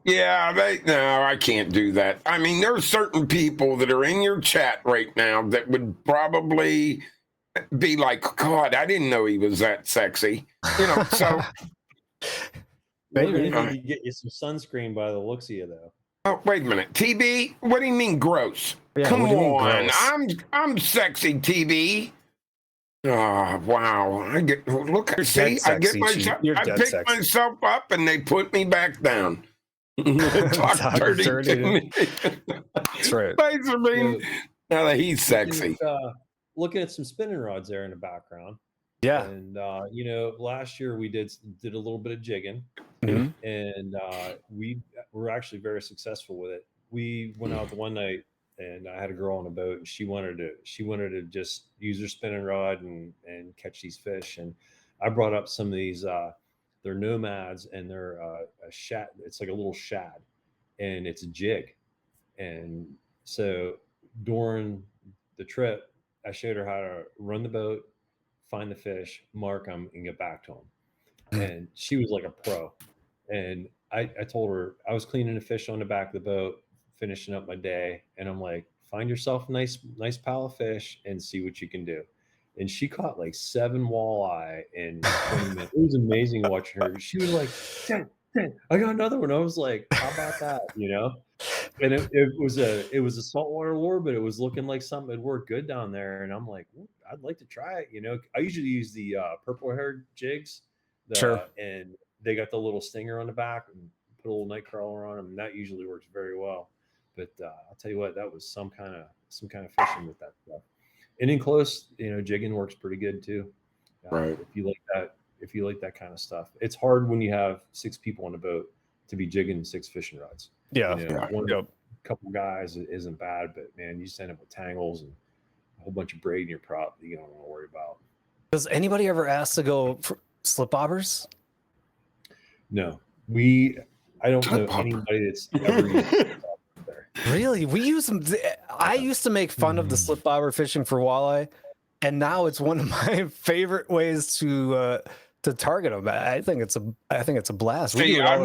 no, I can't do that. I mean, there are certain people that are in your chat right now that would probably be like, God, I didn't know he was that sexy. So. Maybe you need to get you some sunscreen by the looks of you, though. Oh, wait a minute. TB, what do you mean gross? Yeah, Come on. I'm sexy, TB. Oh, wow. I get myself up and they put me back down. Talk dirty to me. That's right. Now that he's sexy. Looking at some spinning rods there in the background. Yeah. And last year we did a little bit of jigging, and we were actually very successful with it. We went out one night, and I had a girl on a boat, and she wanted to just use her spinning rod and catch these fish. And I brought up some of these. They're nomads, and they're a shad. It's like a little shad, and it's a jig. And so during the trip, I showed her how to run the boat, find the fish, mark them, and get back to them. And she was like a pro. And I told her, I was cleaning the fish on the back of the boat, finishing up my day. And I'm like, find yourself a nice pile of fish and see what you can do. And she caught like 7 walleye in 20 minutes. It was amazing watching her. She was like, Dad, I got another one. I was like, how about that? And it was a saltwater lure, but it was looking like something that worked good down there. And I'm like, I'd like to try it. I usually use the purple haired jigs. Sure. And they got the little stinger on the back and put a little night crawler on them. And that usually works very well. But I'll tell you what, that was some kind of fishing with that stuff. And in close, jigging works pretty good too. Right. If you like that kind of stuff, it's hard when you have 6 people on the boat to be jigging 6 fishing rods. Yeah. A couple guys isn't bad, but man, you just end up with tangles and a whole bunch of braid in your prop that you don't want to worry about. Does anybody ever ask to go for slip bobbers? No, I don't know anybody that's ever used there. Really? We use them. I used to make fun of the slip bobber fishing for walleye, and now it's one of my favorite ways to target them. I think it's a blast. I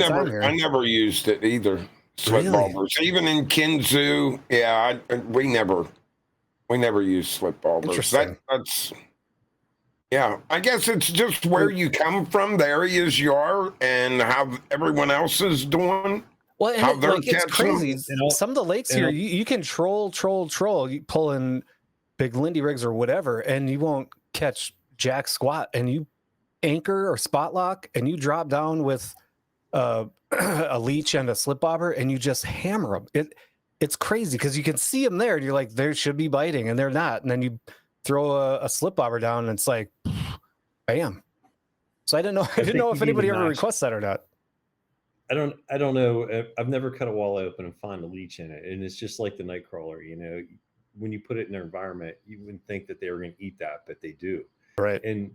never used it either. Slip bobbers, even in Kinzu. Yeah, we never use slip bobbers. That's I guess it's just where you come from, the areas you are, and how everyone else is doing. Well, and it's crazy. Some of the lakes here, you can troll. You pull in big Lindy rigs or whatever, and you won't catch jack squat. And you anchor or spot lock, and you drop down with a leech and a slip bobber, and you just hammer them. It's crazy because you can see them there, and you're like, they should be biting, and they're not. And then you throw a slip bobber down, and it's like, bam. So I didn't know if anybody ever requests that or not. I don't know. I've never cut a walleye open and find a leech in it, and it's just like the night crawler. When you put it in their environment, you wouldn't think that they were going to eat that, but they do. Right. And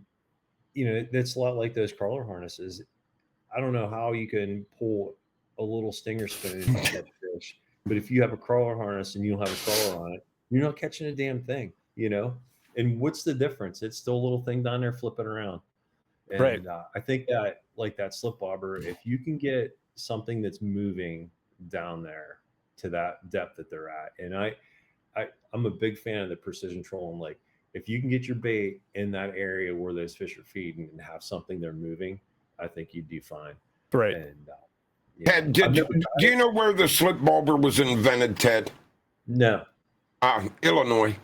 that's a lot like those crawler harnesses. I don't know how you can pull a little stinger spoon and catch fish, but if you have a crawler harness and you don't have a crawler on it, you're not catching a damn thing. And what's the difference? It's still a little thing down there flipping around. And, right. I think that like that slip bobber, if you can get something that's moving down there to that depth that they're at, and I'm a big fan of the precision trolling. Like if you can get your bait in that area where those fish are feeding and have something they're moving, I think you'd do fine. Right. And Ted, do you know where the slip bobber was invented, Ted? No. Illinois.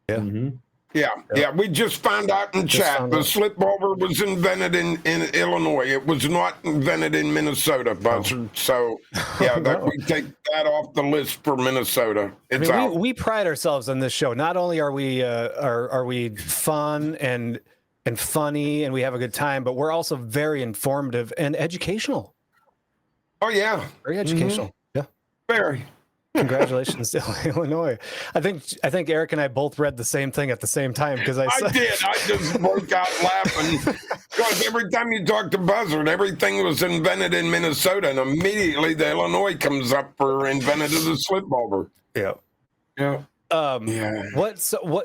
Yeah. Mm-hmm. Yeah. We just found out in chat the slip bobber was invented in Illinois. It was not invented in Minnesota, Buzzard. So we take that off the list for Minnesota. It's out. We pride ourselves on this show. Not only are we fun and funny and we have a good time, but we're also very informative and educational. Oh yeah, very educational. Mm-hmm. Yeah, very. Congratulations to Illinois. I think Eric and I both read the same thing at the same time because I did. I just broke out laughing because every time you talk to Buzzard, everything was invented in Minnesota, and immediately the Illinois comes up for invented as a slip bobber. Yeah. Yeah. What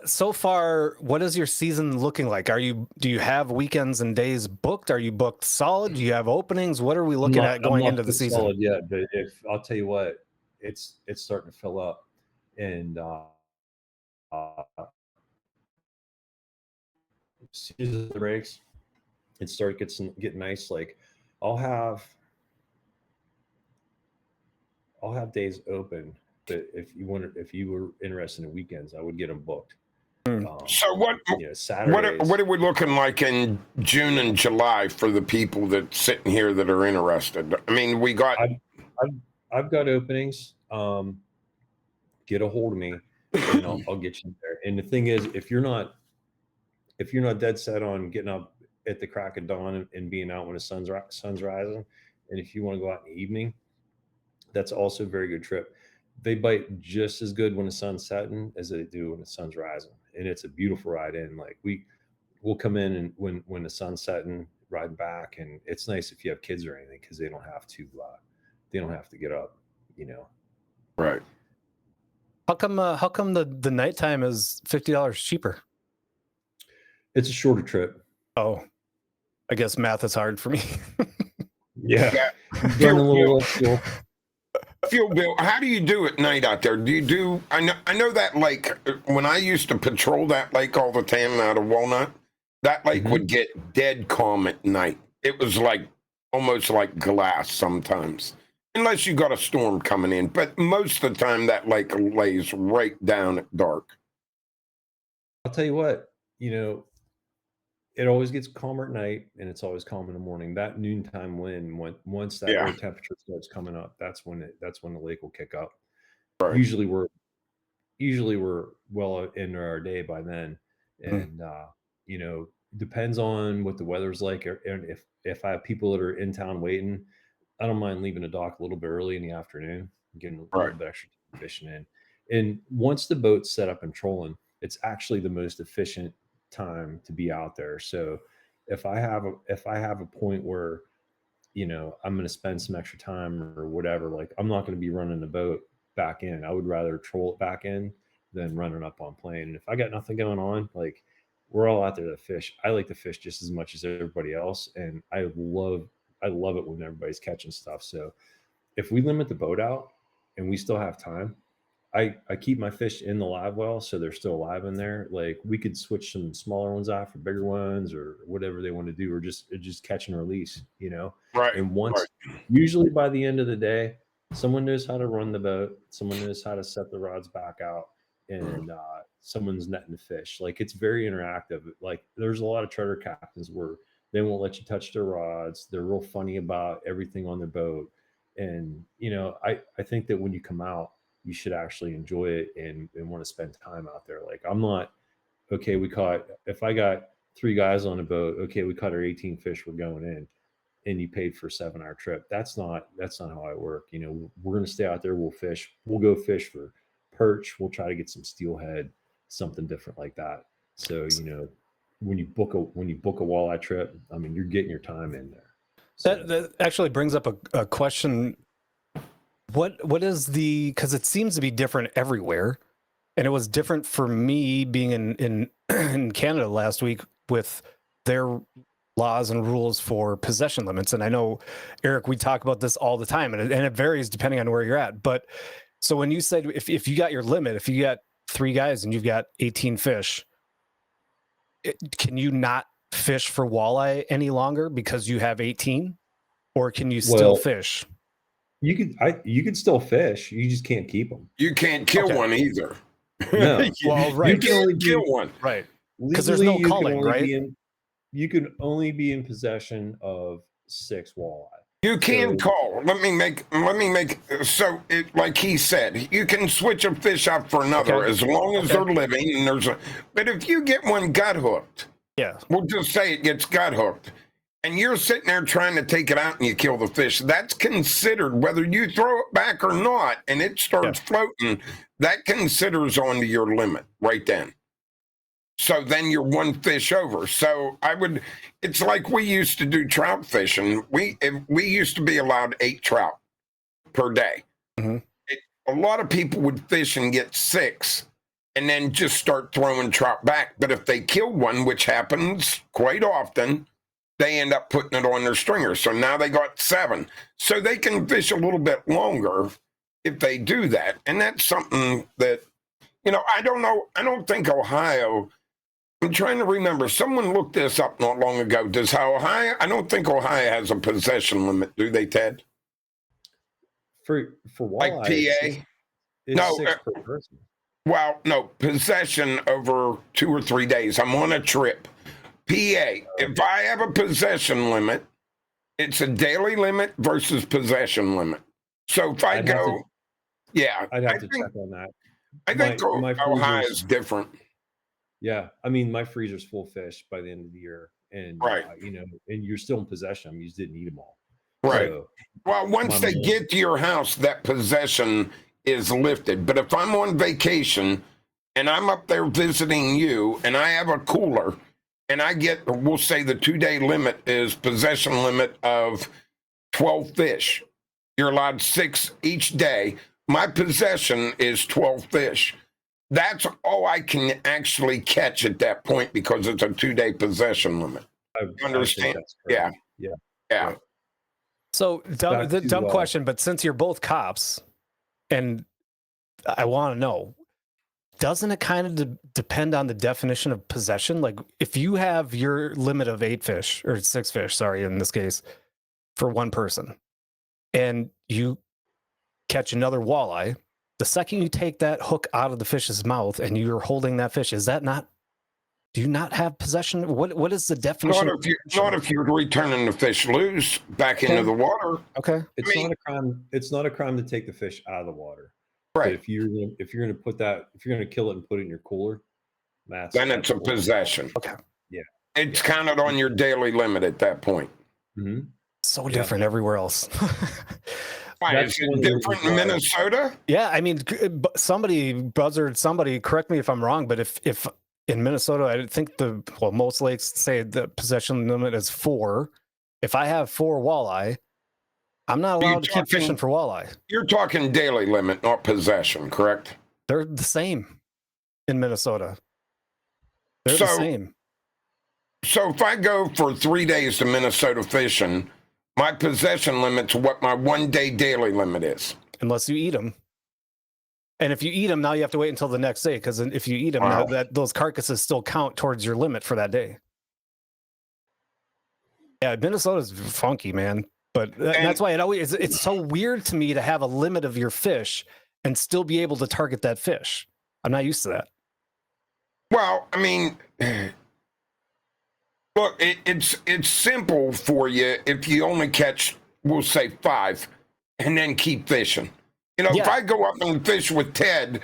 so far? What is your season looking like? Do you have weekends and days booked? Are you booked solid? Do you have openings? What are we looking at going into the season? Solid yet, but if I'll tell you what, it's starting to fill up, and season breaks, it starts get nice. Like I'll have days open, but if you were interested in weekends, I would get them booked. So what are we looking like in June and July for the people that sitting here that are interested? I mean, we got. I've got openings. Get a hold of me, and I'll get you there. And the thing is, if you're not dead set on getting up at the crack of dawn and being out when the sun's rising, and if you want to go out in the evening, that's also a very good trip. They bite just as good when the sun's setting as they do when the sun's rising, and it's a beautiful ride in. Like we'll come in and when the sun's setting, ride back, and it's nice if you have kids or anything because they don't have to get up, Right. How come the nighttime is $50 cheaper? It's a shorter trip. Oh, I guess math is hard for me. Yeah. Burn a little fuel. Fuel bill. How do you do at night out there? Do you do? I know that lake. When I used to patrol that lake all the time out of Walnut, that lake would get dead calm at night. It was like almost like glass sometimes, unless you got a storm coming in. But most of the time, that lake lays right down at dark. I'll tell you what. It always gets calmer at night, and it's always calm in the morning. That noontime wind, once that air temperature starts coming up, that's when the lake will kick up. Right. Usually we're well into our day by then, and depends on what the weather's like, and if I have people that are in town waiting, I don't mind leaving the dock a little bit early in the afternoon, getting a little bit extra fishing in. And once the boat's set up and trolling, it's actually the most efficient time to be out there. So if I have a point where I'm going to spend some extra time or whatever, like I'm not going to be running the boat back in. I would rather troll it back in than running up on plane. And if I got nothing going on, like we're all out there to fish. I like to fish just as much as everybody else, and I love it when everybody's catching stuff. So if we limit the boat out and we still have time, I keep my fish in the live well, so they're still alive in there. Like we could switch some smaller ones out for bigger ones or whatever they want to do, or just catch and release, Right. And usually by the end of the day, someone knows how to run the boat, someone knows how to set the rods back out, and someone's netting the fish. Like it's very interactive. Like there's a lot of charter captains where they won't let you touch their rods. They're real funny about everything on their boat, and I think that when you come out, you should actually enjoy it and want to spend time out there. Like I'm not, okay, if I got 3 guys on a boat, okay, we caught our 18 fish, we're going in, and you paid for a 7-hour trip. That's not how I work. We're going to stay out there. We'll fish. We'll go fish for perch. We'll try to get some steelhead, something different like that. So, when you book a walleye trip, I mean, you're getting your time in there. So, that actually brings up a question. What is because it seems to be different everywhere, and it was different for me being in Canada last week with their laws and rules for possession limits. And I know, Eric, we talk about this all the time, and it varies depending on where you're at. But so when you said if you got your limit, if you got 3 guys and you've got 18 fish, can you not fish for walleye any longer because you have 18, or can you still fish? You could still fish. You just can't keep them. You can't kill one either. No. Well, right. You can only kill one. Right. Because there's no culling, right? You can only be in possession of 6 walleye. You can call. Let me make. So, like he said, you can switch a fish up for another as long as they're living. And but if you get one gut hooked, we'll just say it gets gut hooked, and you're sitting there trying to take it out and you kill the fish, that's considered, whether you throw it back or not, and it starts floating, that considers onto your limit right then. So then you're 1 fish over. So it's like we used to do trout fishing. We used to be allowed 8 trout per day. Mm-hmm. A lot of people would fish and get 6 and then just start throwing trout back. But if they kill one, which happens quite often, they end up putting it on their stringer. So now they got 7. So they can fish a little bit longer if they do that. And that's something that, I don't know. I don't think Ohio, I'm trying to remember. Someone looked this up not long ago. I don't think Ohio has a possession limit, do they, Ted? For walleye, Like PA? it's 6 per person. Well, no, possession over 2 or 3 days. I'm on a trip. PA, if I have a possession limit, it's a daily limit versus possession limit. So if I'd have to check on that. I think Ohio is different. Yeah, I mean, my freezer's full of fish by the end of the year, and right, and you're still in possession. I mean, you just didn't eat them all. Right. So, well, once they get to your house, that possession is lifted. But if I'm on vacation and I'm up there visiting you, and I have a cooler, and I get, we'll say the 2-day limit is possession limit of 12 fish. You're allowed 6 each day. My possession is 12 fish. That's all I can actually catch at that point because it's a 2-day possession limit. I understand? Yeah. So dumb question, but since you're both cops, and I want to know, doesn't it kind of depend on the definition of possession? Like if you have your limit of 8 fish or 6 fish, sorry, in this case, for one person, and you catch another walleye, the second you take that hook out of the fish's mouth and you're holding that fish, is that not? Do you not have possession? What is the definition? Not if you're returning the fish loose back into the water. Okay, it's not a crime. It's not a crime to take the fish out of the water. Right. But if you're going to kill it and put it in your cooler, then it's a possession. Okay. Yeah. It's counted on your daily limit at that point. Mm-hmm. So different everywhere else. Is it different in Minnesota? Yeah, I mean, somebody buzzard. Somebody correct me if I'm wrong, but if in Minnesota, I think most lakes say the possession limit is 4. If I have 4 walleye, I'm not allowed to keep fishing for walleye. You're talking daily limit, not possession, correct? They're the same in Minnesota. They're the same. So if I go for 3 days to Minnesota fishing, my possession limit's what my 1-day daily limit is. Unless you eat them. And if you eat them, now you have to wait until the next day, because if you eat them, now those carcasses still count towards your limit for that day. Yeah, Minnesota's funky, man. But that's why it's so weird to me to have a limit of your fish and still be able to target that fish. I'm not used to that. Well, I mean, look, it's simple for you if you only catch, we'll say 5, and then keep fishing. If I go up and fish with Ted,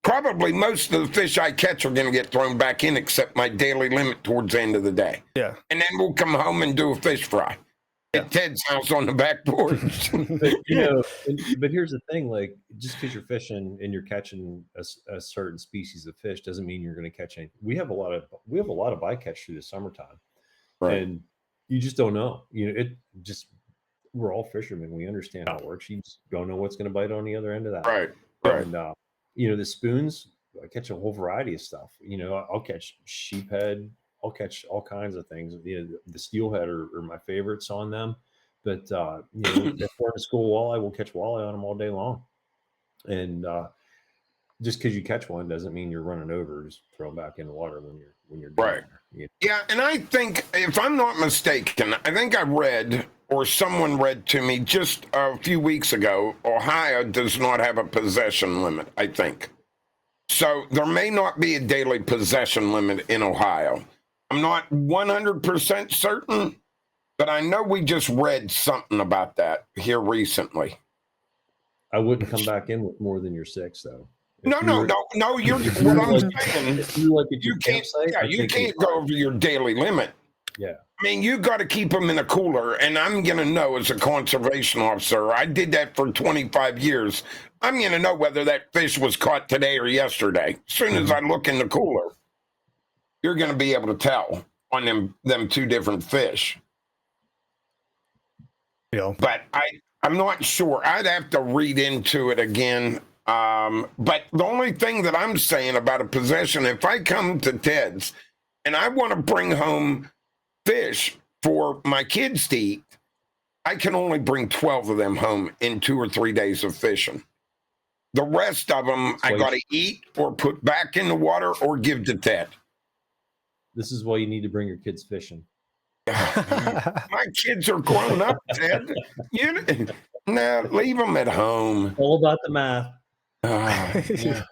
probably most of the fish I catch are going to get thrown back in, except my daily limit towards the end of the day. Yeah. And then we'll come home and do a fish fry at Ted's house on the back porch. But here's the thing: like, just because you're fishing and you're catching a certain species of fish doesn't mean you're going to catch anything. We have a lot of bycatch through the summertime, right? And you just don't know. We're all fishermen. We understand how it works. You just don't know what's going to bite on the other end of that. Right. And, the spoons, I catch a whole variety of stuff. I'll catch sheephead. I'll catch all kinds of things. The steelhead are my favorites on them. But, if we're in school walleye, we'll catch walleye on them all day long. And just because you catch one doesn't mean you're running over. Just throw them back in the water when you're right. Yeah, and I think, if I'm not mistaken, I think I read, or someone read to me just a few weeks ago, Ohio does not have a possession limit, I think. So there may not be a daily possession limit in Ohio. I'm not 100% certain, but I know we just read something about that here recently. I wouldn't come back in with more than your 6, though. No. You're what I'm saying. You can't go over your daily limit. Yeah. I mean, you got to keep them in a cooler, and I'm going to know as a conservation officer, I did that for 25 years. I'm going to know whether that fish was caught today or yesterday. As soon as I look in the cooler, you're going to be able to tell on them 2 different fish. Yeah. But I'm not sure. I'd have to read into it again. But the only thing that I'm saying about a possession, if I come to Ted's and I want to bring home fish for my kids to eat, I can only bring 12 of them home in 2 or 3 days of fishing. The rest of them I got to eat or put back in the water or give to Ted. This is why you need to bring your kids fishing. My kids are grown up, Ted. No, leave them at home. All about the math. Yeah.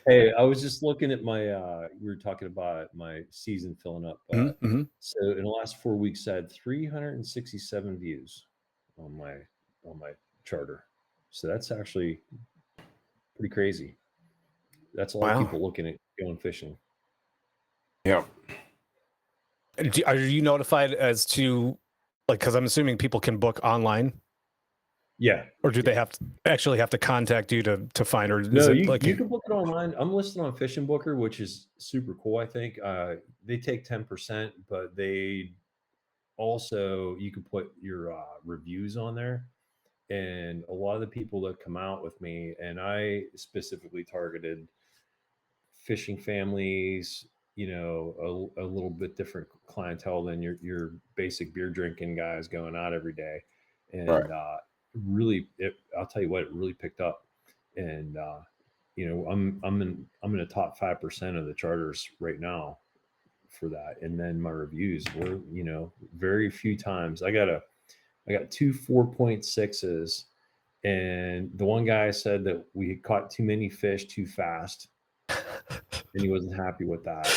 Hey, I was just looking at my, we were talking about my season filling up. So in the last 4 weeks, I had 367 views on my charter. So that's actually pretty crazy. That's a lot of people looking at going fishing. Yeah. Are you notified as to, like, because I'm assuming people can book online? Yeah. Or do they have to contact you to find, or no, you can book it online. I'm listed on Fishing Booker, which is super cool. I think they take 10%, but they also, you can put your reviews on there. And a lot of the people that come out with me, and I specifically targeted fishing families, you know, a little bit different clientele than your basic beer drinking guys going out every day. And really, I'll tell you what, it really picked up. And you know, I'm in the top 5% of the charters right now for that. And then my reviews were, you know, very few times. I got 2 4.6s, and the one guy said that we had caught too many fish too fast, and he wasn't happy with that.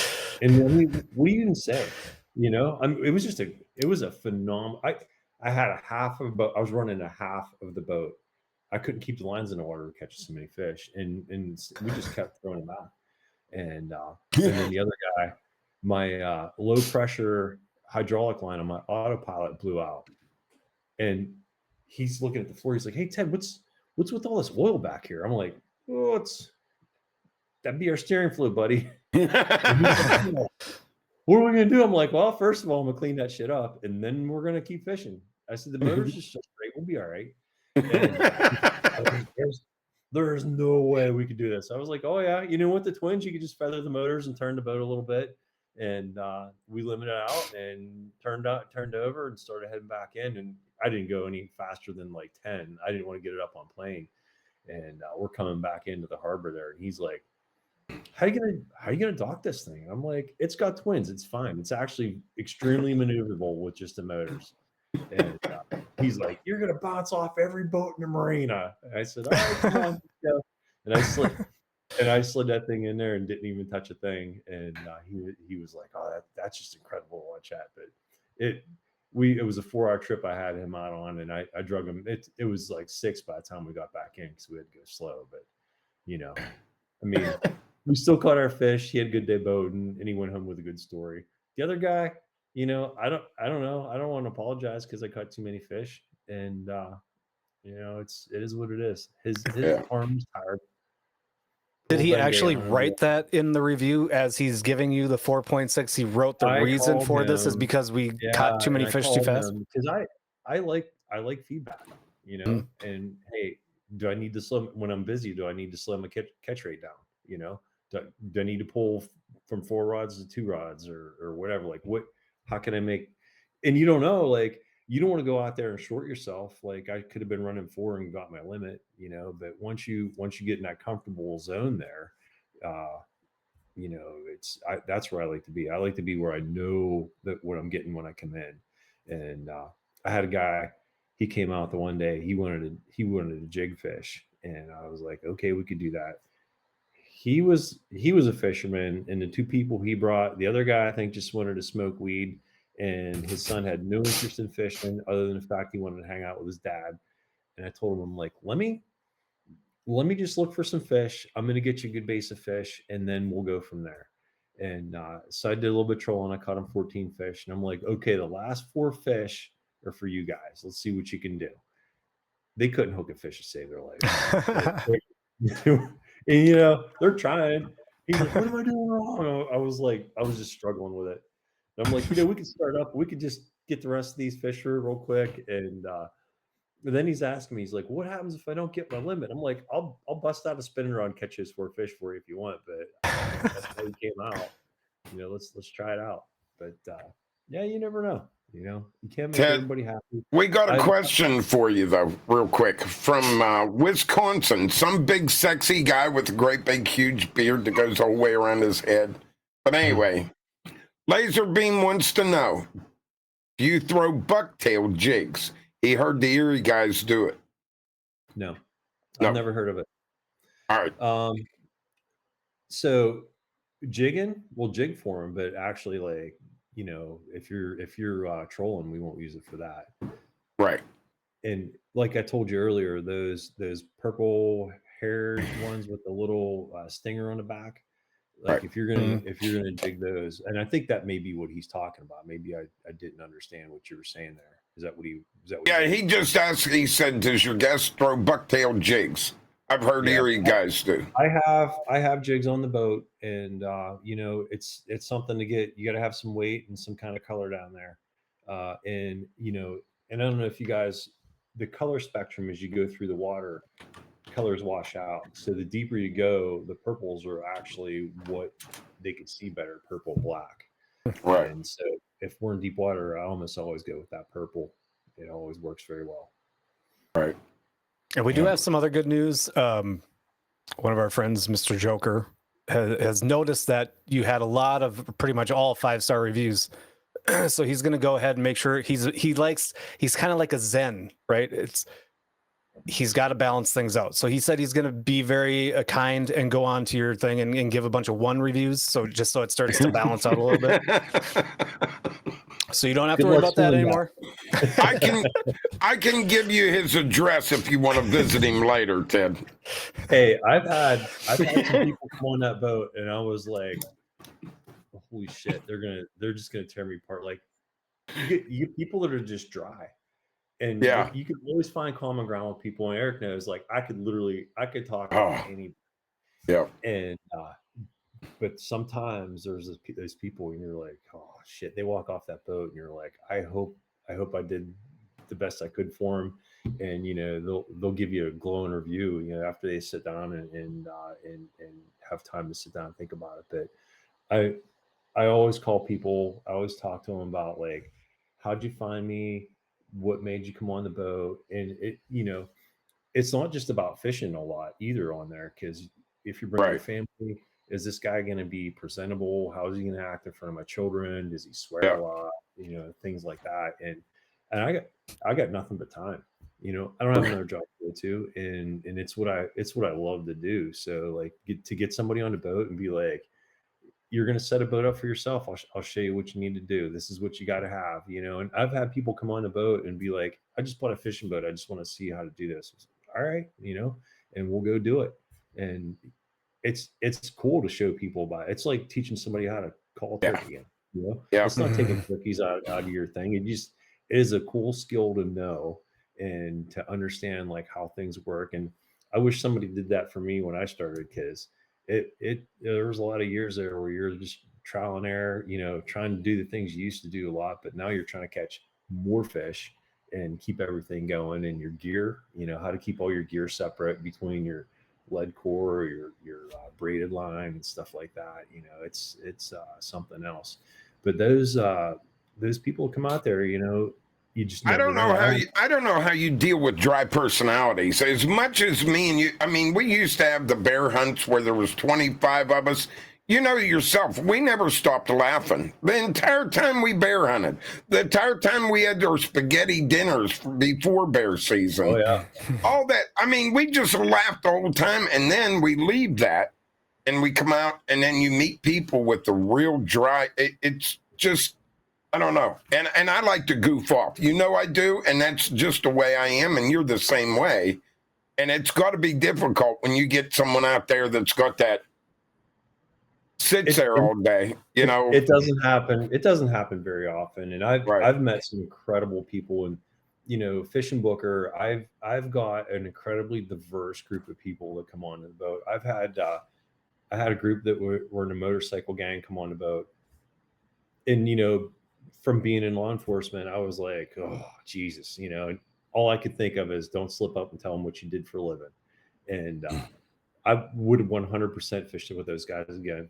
And then what do you even say? You know, it was a phenomenal. I had a half of a boat. I was running a half of the boat. I couldn't keep the lines in the water to catch so many fish, and we just kept throwing them out. And then the other guy, my low pressure hydraulic line on my autopilot blew out, and he's looking at the floor. He's like, "Hey Ted, what's with all this oil back here?" I'm like, "Oh, that'd be our steering fluid, buddy." What are we gonna do? I'm like, "Well, first of all, I'm gonna clean that shit up, and then we're gonna keep fishing." I said, "The motor's just straight. We'll be all right." And there's no way we could do this. I was like, "Oh yeah, you know, with the twins, you could just feather the motors and turn the boat a little bit." And we limited out and turned over and started heading back in. And I didn't go any faster than like 10. I didn't want to get it up on plane. And we're coming back into the harbor there, and he's like, how are you gonna dock this thing? I'm like, it's got twins, it's fine. It's actually extremely maneuverable with just the motors. And he's like, you're gonna bounce off every boat in the marina. And I said, all right, come on, go. And I slid that thing in there and didn't even touch a thing. And he was like, oh, that's just incredible to watch that. But it was a 4-hour trip I had him out on, and I drug him. It was like 6 by the time we got back in because we had to go slow. But you know, I mean, we still caught our fish. He had a good day boating, and he went home with a good story. The other guy, you know, I don't know. I don't want to apologize because I caught too many fish, and you know, it is what it is. His arm's tired. Did he actually write that in the review as he's giving you the 4.6? He wrote the reason for this is because we caught too many fish too fast. Because I like feedback, you know. And hey, do I need to slow when I'm busy? Do I need to slow my catch rate down? You know, do I need to pull from 4 rods to 2 rods or whatever? Like how can I make? And you don't know, like, you don't want to go out there and short yourself. Like I could have been running 4 and got my limit, you know, but once you get in that comfortable zone there, you know, that's where I like to be. I like to be where I know that what I'm getting when I come in. And I had a guy, he came out the one day, he wanted to jig fish. And I was like, okay, we could do that. He was a fisherman, and the 2 people he brought, the other guy, I think, just wanted to smoke weed. And his son had no interest in fishing other than the fact he wanted to hang out with his dad. And I told him, I'm like, let me just look for some fish. I'm going to get you a good base of fish, and then we'll go from there. And so I did a little bit of trolling. I caught him 14 fish. And I'm like, okay, the last 4 fish are for you guys. Let's see what you can do. They couldn't hook a fish to save their life. And, you know, they're trying. He's like, what am I doing wrong? I was just struggling with it. I'm like, you know, we could start up. We could just get the rest of these fish through real quick. And But then he's asking me, he's like, "What happens if I don't get my limit?" I'm like, "I'll bust out a spinning rod and catch those 4 fish for you if you want." But that's how he came out. Let's try it out. But yeah, you never know. You can't make Ted, everybody happy. We got a question for you, though, real quick, from Wisconsin. Some big, sexy guy with a great, big, huge beard that goes all the way around his head. But anyway, Laserbeam wants to know, do you throw bucktail jigs? He heard the Erie guys do it. No, I've never heard of it. All right. So jigging, we'll jig for them, but actually, like, if you're trolling, we won't use it for that. Right. And like I told you earlier, those purple haired ones with the little stinger on the back, like if you're gonna jig those, and I think that may be what he's talking about. Maybe I didn't understand what you were saying there. Is that what Yeah, he just asked. He said, "Does your guest throw bucktail jigs?" I've heard Erie guys do. I have jigs on the boat, and it's something to get. You got to have some weight and some kind of color down there, and I don't know if you guys, the color spectrum as you go through the water, colors wash out. So the deeper you go, the purples are actually what they can see better, purple, black. Right. And so if we're in deep water, I almost always go with that purple. It always works very well. Right. And we do have some other good news. One of our friends, Mr. Joker, has noticed that you had a lot of pretty much all 5-star reviews. So he's going to go ahead and make sure he's kind of like a Zen, right? He's got to balance things out. So he said he's going to be very kind and go on to your thing and give a bunch of 1 reviews. So just so it starts to balance out a little bit. So you don't have to worry about that anymore. I can give you his address if you want to visit him later, Ted. Hey, I've had some people come on that boat, and I was like, holy shit, they're just gonna tear me apart. Like, you get people that are just dry, and you can always find common ground with people. And Eric knows, like, I could talk to anybody. Yeah. And but sometimes there's those people, and you're like, oh shit, they walk off that boat, and you're like, I hope I did the best I could for them, and they'll give you a glowing review, after they sit down and have time to sit down and think about it. But I always call people, I always talk to them about, like, how'd you find me? What made you come on the boat? And it's not just about fishing a lot either on there, because if you bring your family, is this guy going to be presentable? How is he going to act in front of my children? Does he swear a lot? Things like that. And I got nothing but time. I don't have another job to go to, and it's what I love to do. So, like, get somebody on the boat and be like, you're going to set a boat up for yourself. I'll show you what you need to do. This is what you got to have, and I've had people come on the boat and be like, I just bought a fishing boat. I just want to see how to do this. All right. And we'll go do it. And it's cool to show people about it. It's like teaching somebody how to call turkey. It's not taking turkeys out of your thing. It is a cool skill to know and to understand, like, how things work. And I wish somebody did that for me when I started, because there was a lot of years there where you're just trial and error, trying to do the things you used to do a lot, but now you're trying to catch more fish and keep everything going. And your gear, how to keep all your gear separate between your lead core, your braided line and stuff like that. It's something else. But those people come out there, you just I don't know how you deal with dry personalities. As much as me and you, I mean, we used to have the bear hunts where there was 25 of us. You know yourself, we never stopped laughing. The entire time we bear hunted, the entire time we had our spaghetti dinners before bear season. Oh, yeah. All that. I mean, we just laughed the whole time. And then we leave that and we come out, and then you meet people with the real dry. It's just, I don't know. And I like to goof off. I do. And that's just the way I am. And you're the same way. And it's got to be difficult when you get someone out there that's got that, sits there all day. It doesn't happen. It doesn't happen very often. And I've met some incredible people. And, Fish and Booker, I've got an incredibly diverse group of people that come on the boat. I had a group that were in a motorcycle gang come on the boat. And, from being in law enforcement, I was like, oh, Jesus, and all I could think of is don't slip up and tell them what you did for a living. And I would have 100% fished it with those guys again.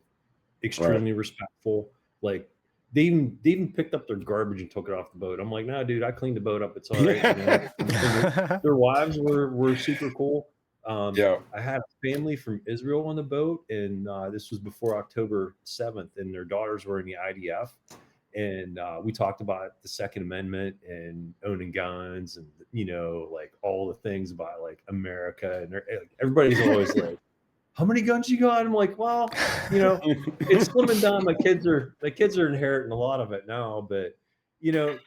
Extremely respectful. Like they even picked up their garbage and took it off the boat. I'm like, no, dude, I cleaned the boat up. It's all right. You know? Their wives were super cool. I had a family from Israel on the boat, and this was before October 7th, and their daughters were in the IDF. And we talked about the Second Amendment and owning guns and, you know, like all the things about like America. And everybody's always like, how many guns you got? I'm like, well, you know, it's slimming down. My kids are inheriting a lot of it now, but you know,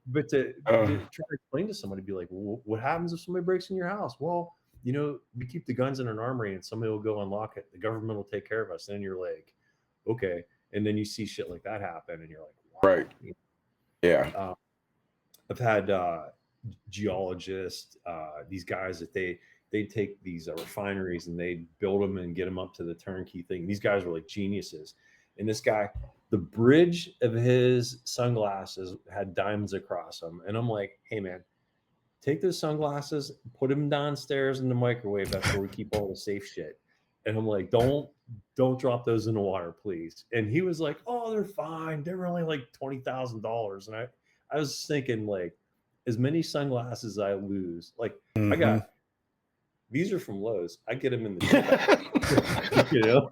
but to try to explain to somebody, be like, well, what happens if somebody breaks in your house? Well, you know, we keep the guns in an armory and somebody will go unlock it. The government will take care of us. And then you're like, okay. And then you see shit like that happen and you're like, wow. Right. Yeah. I've had geologists, these guys that they take these refineries and they build them and get them up to the turnkey thing. These guys were like geniuses. And this guy, the bridge of his sunglasses had diamonds across them. And I'm like, hey man, take those sunglasses, put them downstairs in the microwave. That's where we keep all the safe shit. And I'm like, don't drop those in the water, please. And he was like, oh, they're fine. They're only like $20,000. And I was thinking, like, as many sunglasses I lose, like I got, these are from Lowe's. I get them in the you know.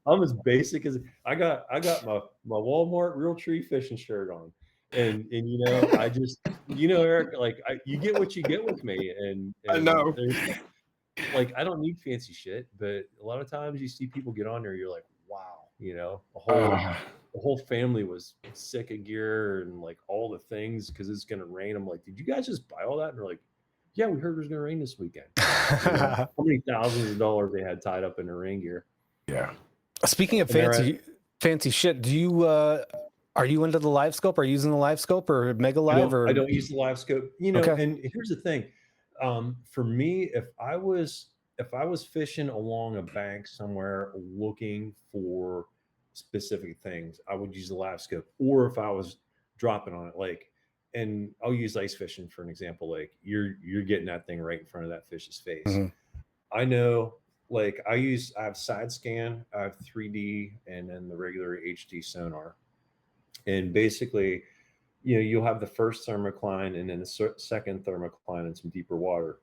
I'm as basic as I got my Walmart real tree fishing shirt on. And you know, I just, you know, Eric, like you get what you get with me. And I know. Like I don't need fancy shit, but a lot of times you see people get on there, you're like, wow, you know, the whole family was sick of gear and like all the things because it's gonna rain. I'm like, did you guys just buy all that? And they're like, yeah, we heard it was gonna rain this weekend. You know, how many thousands of dollars they had tied up in their rain gear. Yeah. Speaking of fancy shit, do you are you into the live scope? Are you using the live scope or Mega Live? I don't use the live scope. You know, and here's the thing. For me, if I was fishing along a bank somewhere looking for specific things, I would use the live scope. Or if I was dropping on it, like, and I'll use ice fishing for an example. Like you're getting that thing right in front of that fish's face. I know, like I have side scan, I have 3D, and then the regular HD sonar. And basically, you know, you'll have the first thermocline and then the second thermocline in some deeper water.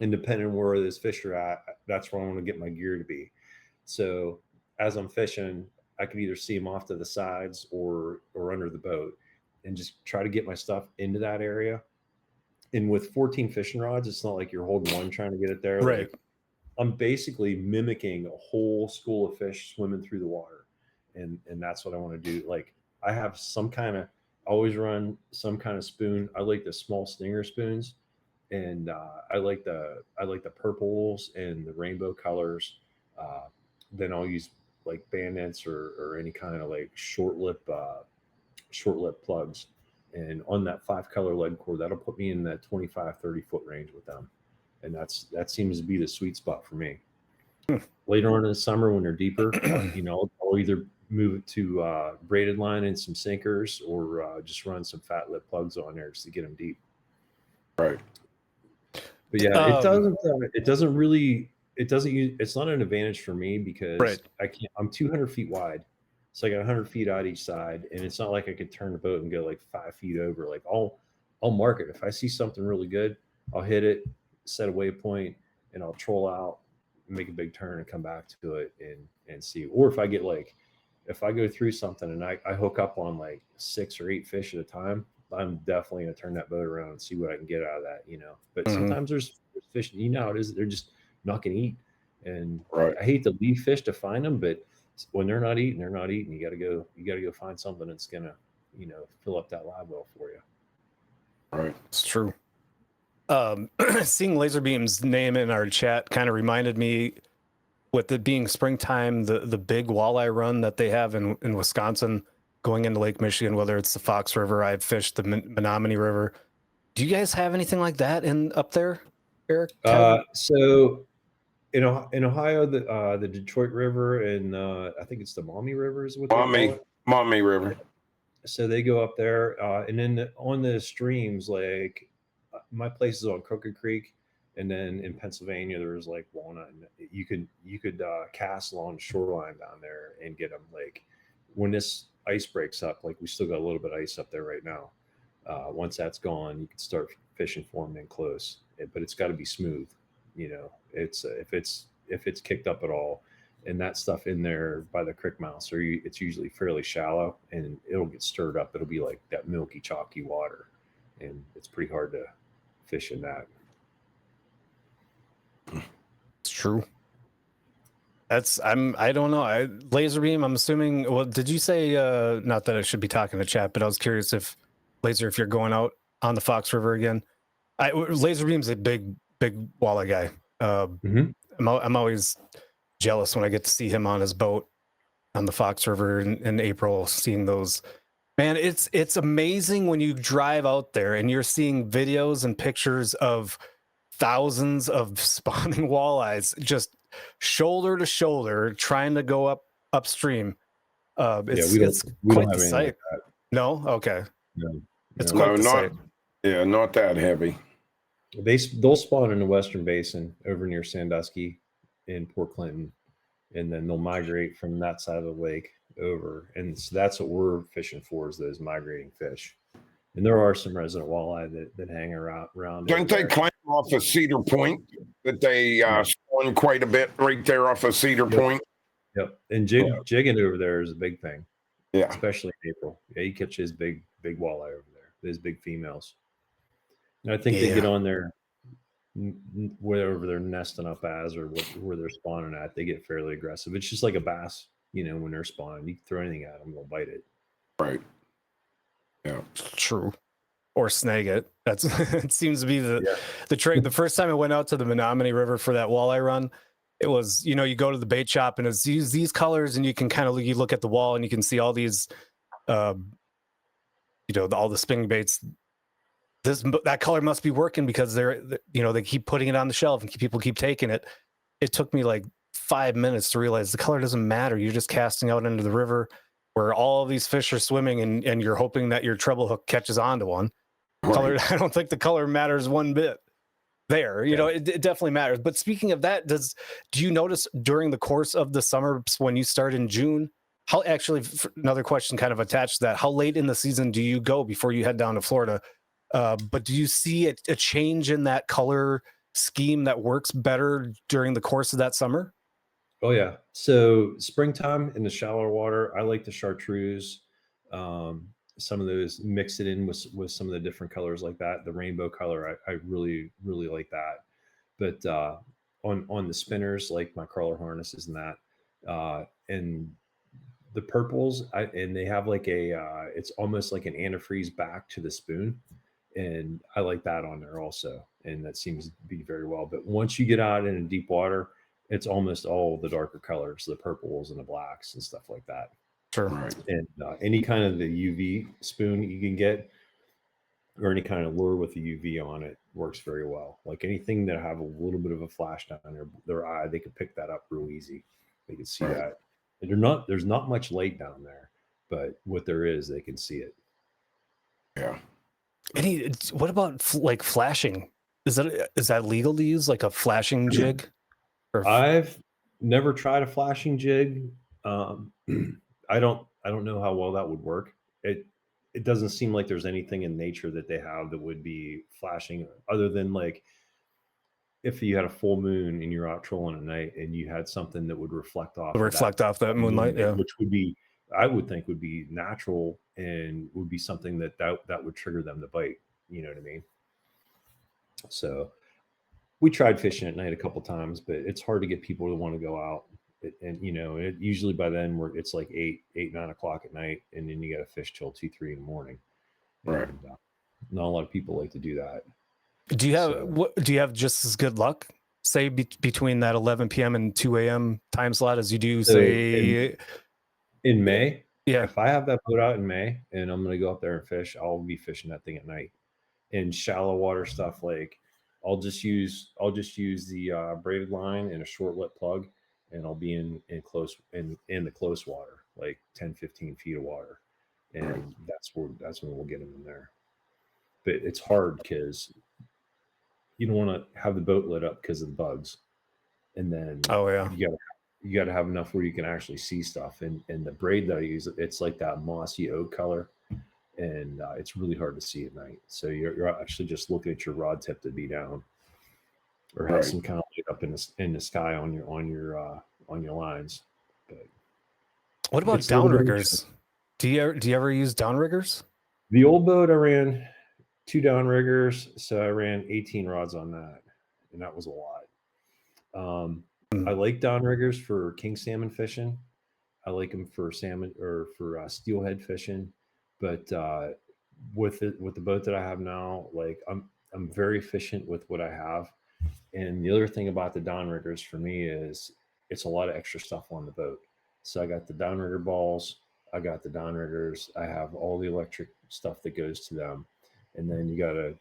And depending on where this fish are at, that's where I want to get my gear to be. So as I'm fishing, I can either see them off to the sides or under the boat and just try to get my stuff into that area. And with 14 fishing rods, it's not like you're holding one trying to get it there. Right. Like, I'm basically mimicking a whole school of fish swimming through the water. And that's what I want to do. Like I have always run some kind of spoon. I like the small stinger spoons, and I like the purples and the rainbow colors. Then I'll use like bandits or any kind of like short lip plugs. And on that 5-color lead core, that'll put me in that 25, 30 foot range with them. And that seems to be the sweet spot for me. Later on in the summer when they're deeper, you know, I'll either move it to braided line and some sinkers, or just run some fat lip plugs on there just to get them deep. Right. But yeah, it's not an advantage for me because I'm 200 feet wide. So I got 100 feet out each side, and it's not like I could turn the boat and go like 5 feet over. Like I'll mark it. If I see something really good, I'll hit it, set a waypoint, and I'll troll out, make a big turn and come back to it and see. Or if I go through something and I hook up on like 6 or 8 fish at a time, I'm definitely gonna turn that boat around and see what I can get out of that, you know. But sometimes there's fish, you know how it is, they're just not gonna eat. And I hate to leave fish to find them, but when they're not eating, they're not eating. You gotta go find something that's gonna, you know, fill up that live well for you. Right. It's true. Seeing Laserbeam's name in our chat kind of reminded me, with it being springtime, the big walleye run that they have in Wisconsin going into Lake Michigan, whether it's the Fox River, I've fished the Menominee River. Do you guys have anything like that up there, Eric? So in Ohio, the Detroit River and I think it's the Maumee River is what they call it. Maumee River. So they go up there, and then on the streams, like my place is on Crooked Creek, and then in Pennsylvania there's like Walnut. And you could cast along the shoreline down there and get them. Like when this ice breaks up, like we still got a little bit of ice up there right now. Once that's gone, you can start fishing for them in close, but it's got to be smooth. It's if it's kicked up at all, and that stuff in there by the creek mouth, so it's usually fairly shallow, and it'll get stirred up. It'll be like that milky, chalky water, and it's pretty hard to fish in that. It's true. I don't know. Laser beam, I'm assuming. Well, did you say not that I should be talking to chat, but I was curious if you're going out on the Fox River again. Laser beam's a big walleye guy. I'm always jealous when I get to see him on his boat on the Fox River in April, seeing those. Man, it's amazing when you drive out there and you're seeing videos and pictures of thousands of spawning walleyes just shoulder to shoulder trying to go upstream. It's quite the sight. Like that. No? Okay. No. It's quite the sight. Yeah, not that heavy. They'll spawn in the Western Basin over near Sandusky in Port Clinton, and then they'll migrate from that side of the lake over. And so that's what we're fishing for, is those migrating fish. And there are some resident walleye that hang around. Don't they climb off of Cedar Point? That they spawn quite a bit right there off of Cedar Point. Yep. And jigging over there is a big thing. Yeah. Especially in April. Yeah, you catch his big walleye over there. Those big females. And I think they get on there wherever they're nesting up as, or where they're spawning at. They get fairly aggressive. It's just like a bass, when they're spawning. You can throw anything at them, they'll bite it. Right. Yeah. True. Or snag it. That's it seems to be the trick. The first time I went out to the Menominee River for that walleye run, it was, you go to the bait shop and it's these colors, and you can kind of, you look at the wall and you can see all these all the spinning baits. That color must be working because they keep putting it on the shelf and people keep taking it. It took me like 5 minutes to realize the color doesn't matter. You're just casting out into the river where all of these fish are swimming, and you're hoping that your treble hook catches onto one. Right. Color, I don't think the color matters one bit there. It definitely matters. But speaking of that, do you notice during the course of the summer, when you start in June, how actually, another question kind of attached to that, how late in the season do you go before you head down to Florida? But do you see a change in that color scheme that works better during the course of that summer? Oh yeah. So springtime in the shallower water, I like the chartreuse. Some of those, mix it in with some of the different colors like that. The rainbow color, I really, really like that. But on the spinners, like my crawler harnesses and that, and the purples, and they have like it's almost like an antifreeze back to the spoon. And I like that on there also. And that seems to be very well. But once you get out in deep water, it's almost all the darker colors, the purples and the blacks and stuff like that. Sure. Right. And any kind of the UV spoon you can get, or any kind of lure with the UV on it, works very well. Like anything that have a little bit of a flash down their eye, they can pick that up real easy. They can see that. And there's not much light down there, but what there is, they can see it. Yeah. What about like flashing? Is that legal to use, like a flashing jig? I've never tried a flashing jig. I don't know how well that would work. It doesn't seem like there's anything in nature that they have that would be flashing, other than like if you had a full moon and you're out trolling at night and you had something that would reflect off that moonlight, which would be, I would think, would be natural and would be something that would trigger them to bite. You know what I mean? So we tried fishing at night a couple times, but it's hard to get people to want to go out. And usually by then it's like 8, 9 o'clock at night, and then you got to fish till 2, 3 in the morning. Right. And, not a lot of people like to do that. Do you have just as good luck, say, between that 11 p.m. and 2 a.m. time slot as you do, say, in May? Yeah. If I have that boat out in May and I'm going to go up there and fish, I'll be fishing that thing at night. In shallow water stuff, like I'll just use the braided line and a short lip plug, and I'll be in the close water, like 10, 15 feet of water. and that's when we'll get them in there. But it's hard because you don't want to have the boat lit up because of the bugs, and then you got to have enough where you can actually see stuff. And the braid that I use, it's like that mossy oak color, and it's really hard to see at night. So you're actually just looking at your rod tip to be down, or have some kind of light up in the sky on your lines. But what about downriggers? Do you ever use downriggers? The old boat I ran 2 downriggers, so I ran 18 rods on that, and that was a lot. I like downriggers for king salmon fishing. I like them for salmon or for steelhead fishing, but with the boat that I have now, like I'm very efficient with what I have. And the other thing about the downriggers for me is it's a lot of extra stuff on the boat. So I got the downrigger balls, I got the downriggers, I have all the electric stuff that goes to them, and then you got to,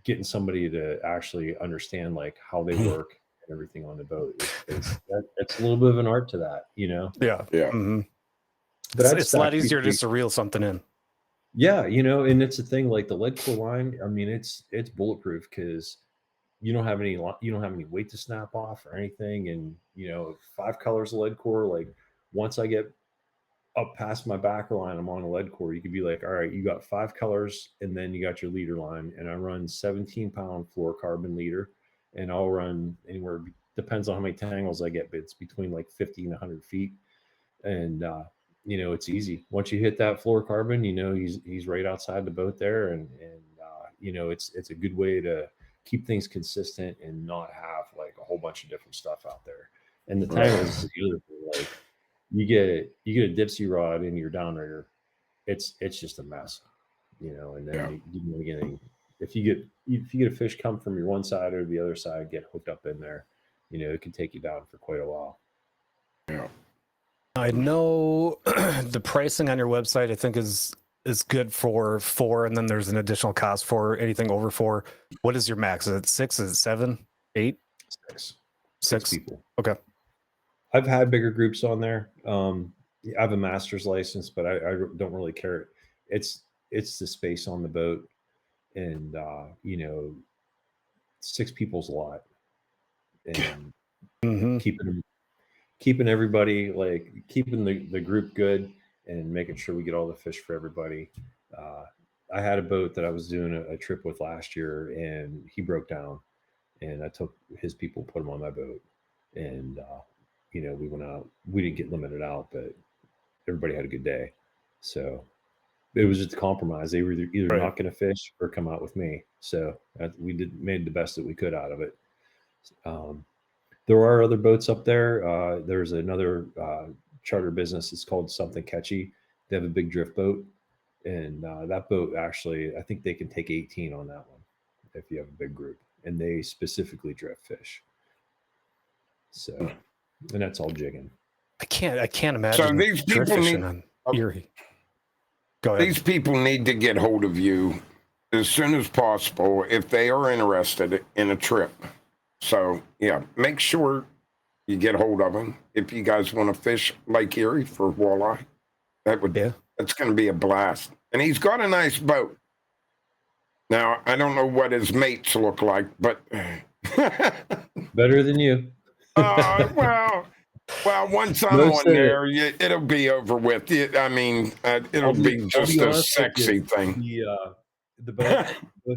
getting somebody to actually understand like how they work and everything on the boat. It's a little bit of an art to that, Yeah. Mm-hmm. But it's a lot easier just to reel something in. Yeah, and it's a thing like the lead core line. I mean, it's bulletproof because you don't have any weight to snap off or anything. And 5 colors of lead core. Like once I get up past my backer line, I'm on a lead core. You could be like, all right, you got 5 colors, and then you got your leader line. And I run 17-pound fluorocarbon leader, and I'll run anywhere, depends on how many tangles I get, but it's between like 50 and 100 feet. And it's easy. Once you hit that fluorocarbon, he's right outside the boat there, and it's a good way to keep things consistent and not have like a whole bunch of different stuff out there. And the tangles is the other thing. Like you get a dipsy rod in your downrigger, it's just a mess, and then if you get a fish come from your one side or the other side, get hooked up in there, it can take you down for quite a while. Yeah. I know the pricing on your website, I think is good for 4, and then there's an additional cost for anything over 4. What is your max? Is it 6? Is it 7? 8? 6 people. Okay. I've had bigger groups on there. I have a master's license, but I don't really care. It's the space on the boat, and 6 people's a lot, and keeping everybody, like keeping the group good and making sure we get all the fish for everybody. I had a boat that I was doing a trip with last year, and he broke down, and I took his people, put them on my boat, and we went out. We didn't get limited out, but everybody had a good day. So it was just a compromise. They were either not going to fish or come out with me. So we made the best that we could out of it. There are other boats up there. There's another charter business. It's called Something Catchy. They have a big drift boat, and that boat actually, I think they can take 18 on that one if you have a big group, and they specifically drift fish. So, and that's all jigging. I can't imagine. So these people need on Erie. Go ahead. These people need to get hold of you as soon as possible if they are interested in a trip. So yeah, make sure you get hold of them if you guys want to fish Lake Erie for walleye. That's going to be a blast. And he's got a nice boat. Now I don't know what his mates look like, but better than you. Well, once I'm on there, it'll be over with. I mean, it'll be just a sexy thing. The boat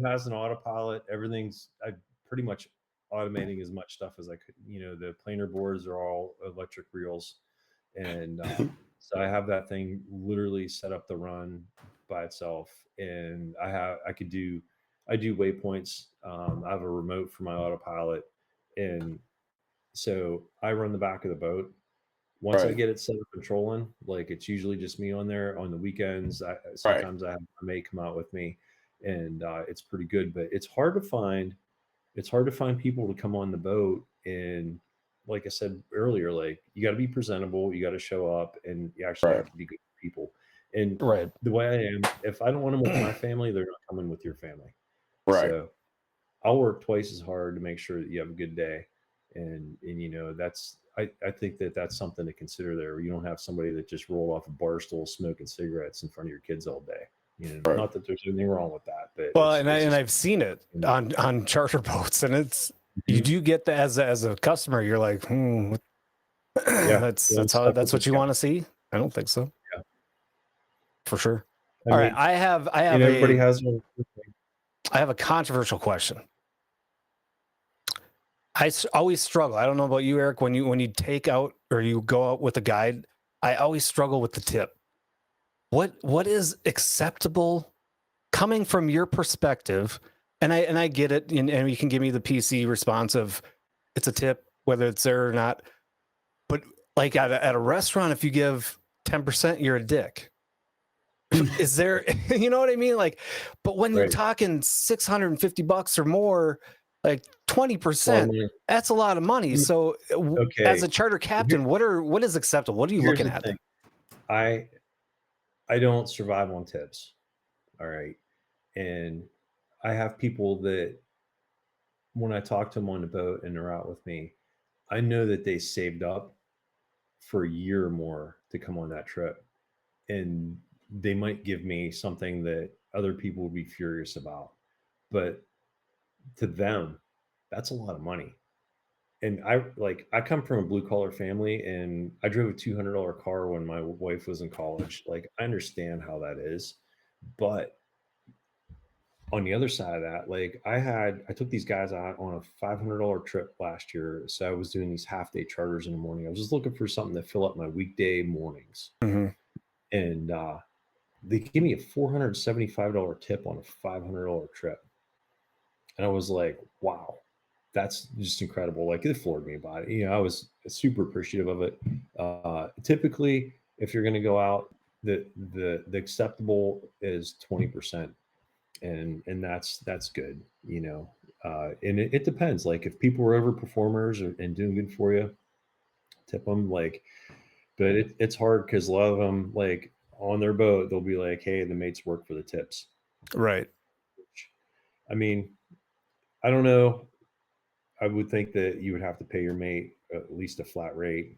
has an autopilot. Everything's pretty much automating as much stuff as I could. The planer boards are all electric reels, and so I have that thing literally set up to run by itself. And I do waypoints. I have a remote for my autopilot, and so I run the back of the boat. Once I get it set up and controlling, like it's usually just me on there. On the weekends, sometimes I may come out with me, and it's pretty good. But it's hard to find people to come on the boat. And like I said earlier, like you got to be presentable, you got to show up, and you actually have to be good people. And the way I am, if I don't want them with my family, they're not coming with your family. So I'll work twice as hard to make sure that you have a good day. and you know, that's I think that that's something to consider there. You don't have somebody that just rolled off a bar stool smoking cigarettes in front of your kids all day. You know, Right. not that there's anything wrong with that, but Well, and I've seen it on charter boats, and it's you do get that as a customer, you're like, Yeah, that's yeah, that's what you want to see. I don't think so. Yeah, For sure. I All mean, right, I have everybody has their I have a controversial question. Always struggle. I don't know about you, Eric. When you take out or you go out with a guide, I always struggle with the tip. What is acceptable coming from your perspective? And I get it, and you can give me the PC response of it's a tip, whether it's there or not. But like at a restaurant, if you give 10%, you're a dick. Is there, you know what I mean? Like, but when you're talking $650 or more, like 20%, that's a lot of money. So as a charter captain, what is acceptable? What are you looking at? Thing. I don't survive on tips. All right. And I have people that when I talk to them on the boat and they're out with me, I know that they saved up for a year or more to come on that trip. And they might give me something that other people would be furious about. But to them, that's a lot of money. And I come from a blue collar family, and I drove a $200 car when my wife was in college. Like, I understand how that is, but on the other side of that, like I took these guys out on a $500 trip last year. So I was doing these half day charters in the morning. I was just looking for something to fill up my weekday mornings. Mm-hmm. And they gave me a $475 tip on a $500 trip. And I was like, wow, that's just incredible. Like, it floored me about it. You know, I was super appreciative of it. Typically, if you're going to go out, the acceptable is 20%. And that's good, you know. And it depends. Like, if people are over performers and doing good for you, tip them. Like, but it's hard because a lot of them, like on their boat, they'll be like, hey, the mates work for the tips. Right. I mean, I don't know. I would think that you would have to pay your mate at least a flat rate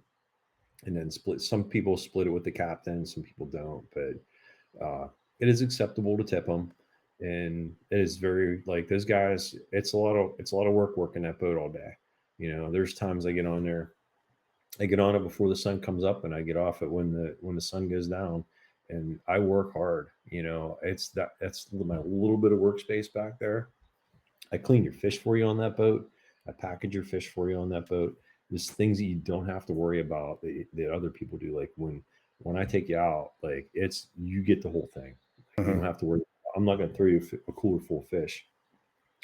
and then split. Some people split it with the captain, some people don't, but it is acceptable to tip them. And it is very, like, those guys, it's a lot of work working that boat all day. You know, there's times I get on there, I get on it before the sun comes up, and I get off it when the sun goes down, and I work hard. You know, that's my little bit of workspace back there. I clean your fish for you on that boat. I package your fish for you on that boat. There's things that you don't have to worry about that other people do. Like when I take you out, like, it's, you get the whole thing. Like, you don't have to worry. I'm not going to throw you a cooler full of fish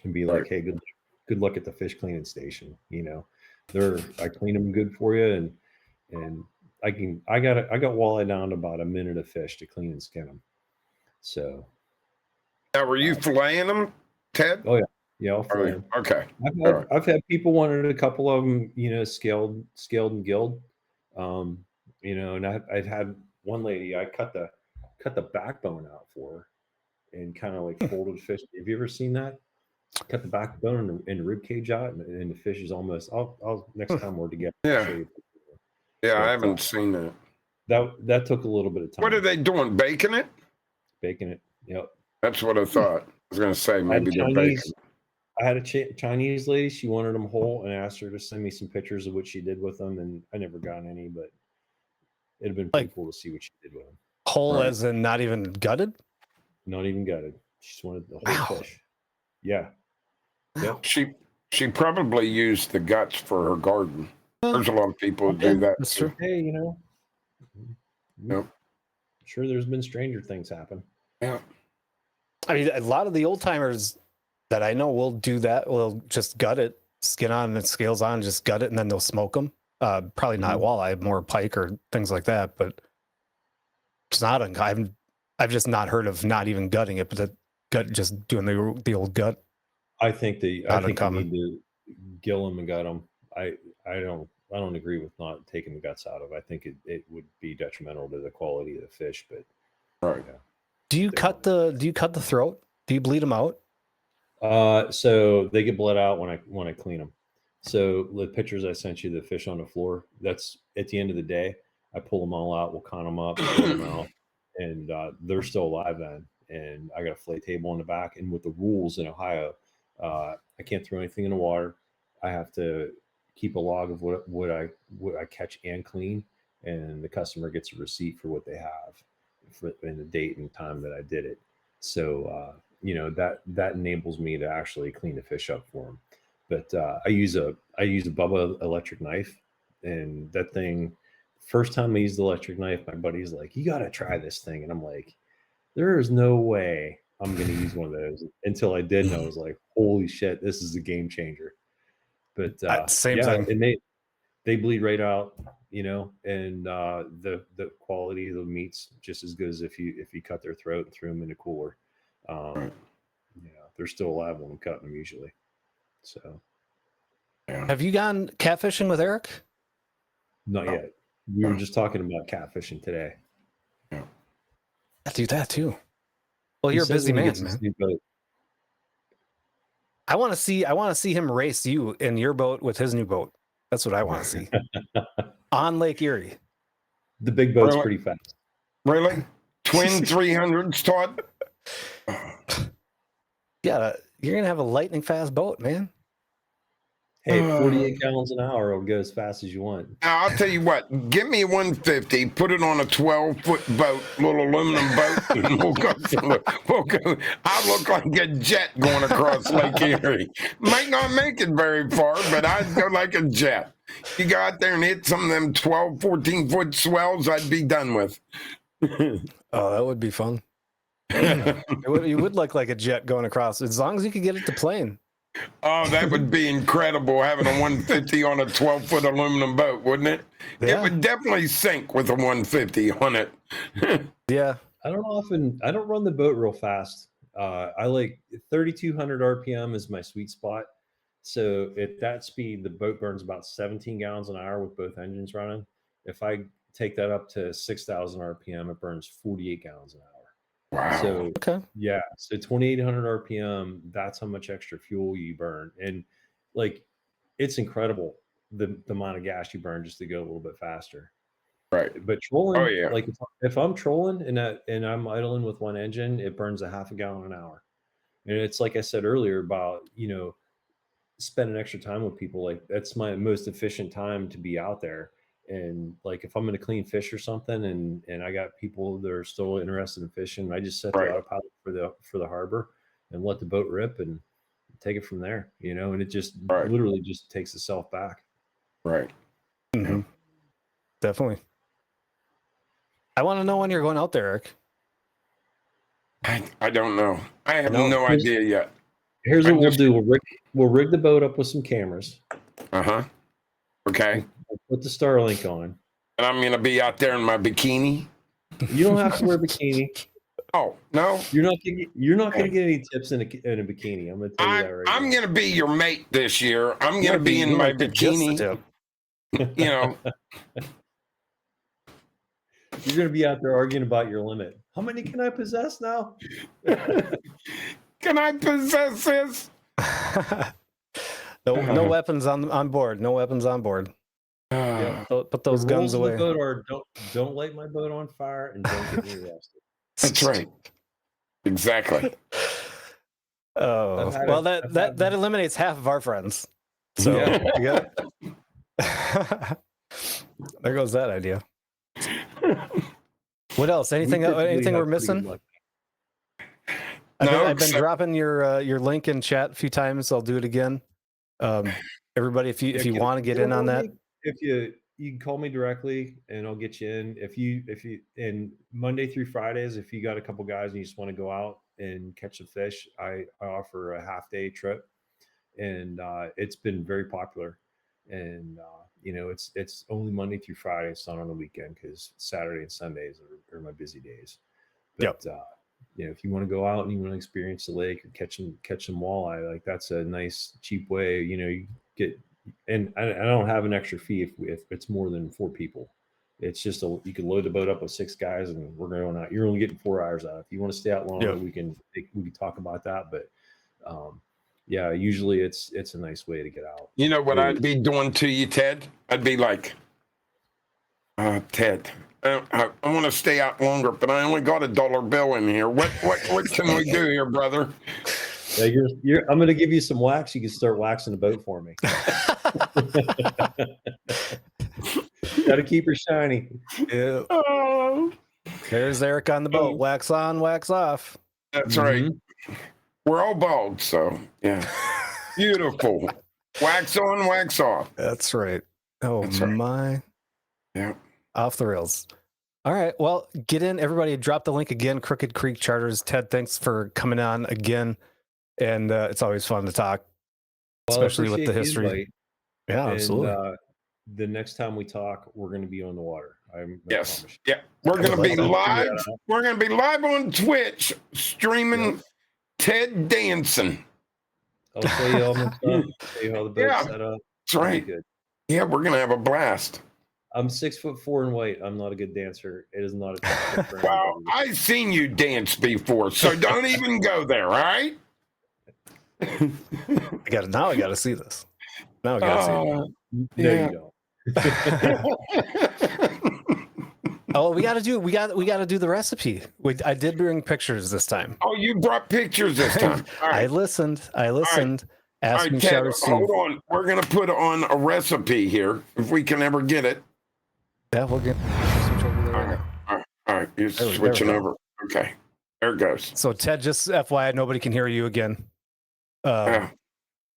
and be like, hey, good luck at the fish cleaning station. You know, I clean them good for you, and I got walleye down to about a minute of fish to clean and skin them. So now, were you filleting them, Ted? Oh yeah, I'll fillet them. Okay. I've had people wanted a couple of them, you know, scaled and gilled. You know, and I've had one lady, I cut the backbone out for her and kind of like folded fish. Have you ever seen that? Cut the backbone and the rib cage out, and the fish is almost. I'll next time we're together. Yeah. Show you. Yeah, but I haven't seen that. That took a little bit of time. What are they doing? Baking it? Baking it. Yep. That's what I thought. I was going to say maybe they're baking. I had a Chinese lady. She wanted them whole, and I asked her to send me some pictures of what she did with them, and I never got any, but it'd have been pretty cool to see what she did with them. Whole, as in not even gutted? Not even gutted. She just wanted the whole fish. Yeah. Yep. She probably used the guts for her garden. There's a lot of people who do that. That's true. Hey, you know. Yep. Sure, there's been stranger things happen. Yeah. I mean, a lot of the old timers that I know will do that. Will just gut it, skin on and scales on, just gut it, and then they'll smoke them. Probably not walleye, more pike or things like that. But it's not. I've just not heard of not even gutting it, but the gut, just doing the old gut. I think you need to gill them and gut them. I don't agree with not taking the guts out of. I think it would be detrimental to the quality of the fish. But right. Yeah. Do you cut the throat? Do you bleed them out? So they get bled out when I clean them. So the pictures I sent you, the fish on the floor, that's at the end of the day. I pull them all out. We'll count them up, pull them out, and they're still alive then. And I got a fillet table in the back. And with the rules in Ohio, I can't throw anything in the water. I have to keep a log of what I catch and clean, and the customer gets a receipt for what they have, and the date and time that I did it. So that enables me to actually clean the fish up for them. But I use a Bubba electric knife, and that thing. First time I used the electric knife, my buddy's like, "You got to try this thing," and I'm like, "There is no way I'm going to use one of those." Until I did, and I was like, "Holy shit, this is a game changer!" But same thing. And they bleed right out, and the quality of the meat's just as good as if you cut their throat and threw them in a cooler. They're still alive when I'm cutting them usually. So, have you gone catfishing with Eric? Not yet. We were just talking about catfishing today. I do that too. Well, you're a busy man. I want to see him race you in your boat with his new boat. That's what I want to see. On Lake Erie. The big boat's pretty fast. Really? Twin 300s, Todd? Yeah, you're going to have a lightning fast boat, man. Hey, 48 gallons an hour will go as fast as you want. Now, I'll tell you what. Give me a 150, put it on a 12-foot boat, little aluminum boat, and we'll go. I'll look like a jet going across Lake Erie. Might not make it very far, but I'd go like a jet. You go out there and hit some of them 12, 14-foot swells, I'd be done with. Oh, that would be fun. You would look like a jet going across, as long as you could get it to plane. Oh, that would be incredible, having a 150 on a 12-foot aluminum boat, wouldn't it? Yeah. It would definitely sink with a 150 on it. Yeah. I don't run the boat real fast. I like 3,200 RPM is my sweet spot. So at that speed, the boat burns about 17 gallons an hour with both engines running. If I take that up to 6,000 RPM, it burns 48 gallons an hour. Wow. So so 2,800 RPM, that's how much extra fuel you burn. And like, it's incredible the amount of gas you burn just to go a little bit faster. Right. But trolling, like if I'm trolling and I'm idling with one engine, it burns a half a gallon an hour. And it's like I said earlier about, spending extra time with people. Like, that's my most efficient time to be out there. And like, if I'm going to clean fish or something, and I got people that are still interested in fishing, I just set the autopilot for the harbor and let the boat rip and take it from there, and it just literally just takes itself back. Right. Mm-hmm. Definitely. I want to know when you're going out there, Eric. I don't know. I have no idea yet. Here's what we'll do. We'll rig the boat up with some cameras. Okay. We'll put the Starlink on. And I'm going to be out there in my bikini. You don't have to wear a bikini. Oh, no. You're not going to get any tips in a bikini. I'm going to tell you that right now. I'm going to be your mate this year. I'm going to be in my bikini. You're going to be out there arguing about your limit. How many can I possess now? Can I possess this? No weapons on board. No weapons on board. Put those guns away. The boat are don't light my boat on fire and don't get me arrested. That's right. Exactly. Oh, well, that eliminates half of our friends. So there goes that idea. What else? Anything we're missing? I've been dropping your link in chat a few times. I'll do it again. Everybody, if you want to get in on that, if you can call me directly and I'll get you in. If you and Monday through Fridays, if you got a couple guys and you just want to go out and catch a fish, I offer a half-day trip, and it's been very popular. And it's only Monday through Friday. It's not on the weekend because Saturday and Sundays are my busy days. But if you want to go out and you want to experience the lake or catch some walleye, like, that's a nice cheap way. You get, and I don't have an extra fee if it's more than 4 people. It's just you can load the boat up with 6 guys and we're going out. You're only getting 4 hours out. If you want to stay out longer, we can talk about that. But yeah, usually it's a nice way to get out. You know what I'd be doing to you, Ted? I'd be like, Ted, I want to stay out longer, but I only got $1 bill in here. What can we do here, brother? Yeah, I'm going to give you some wax. You can start waxing the boat for me. Got to keep her shiny. Yeah. Oh, There's Eric on the boat. Wax on, wax off. that's right. We're all bald, so yeah. Beautiful. Wax on, wax off. That's right. Oh, That's right. my. Yeah. Off the rails. All right. Well, get in. Everybody drop the link again. Crooked Creek Charters. Ted, thanks for coming on again. And it's always fun to talk, especially with the history. Yeah, absolutely. The next time we talk, we're going to be on the water. Yes. Yeah. We're going to be live. We're going to be live on Twitch streaming Ted dancing. I'll show you all my stuff. Show you how the boat's set up. That's right. Good. Yeah, we're going to have a blast. I'm 6'4" in weight. I'm not a good dancer. It is not a tactic for Well, anybody. I've seen you dance before, so don't even go there, all right? Now I got to see this. Now I got to see it. No, you don't. Oh, we got to do the recipe. I did bring pictures this time. Oh, you brought pictures this time. All right. I listened. All Ask right, me, Ted, shout, or see. hold on. We're going to put on a recipe here, if we can ever get it. Yeah, we'll get switch over there. All right. All right. You're There we switching go. over. Okay. There it goes. So Ted, just FYI, nobody can hear you again. Yeah.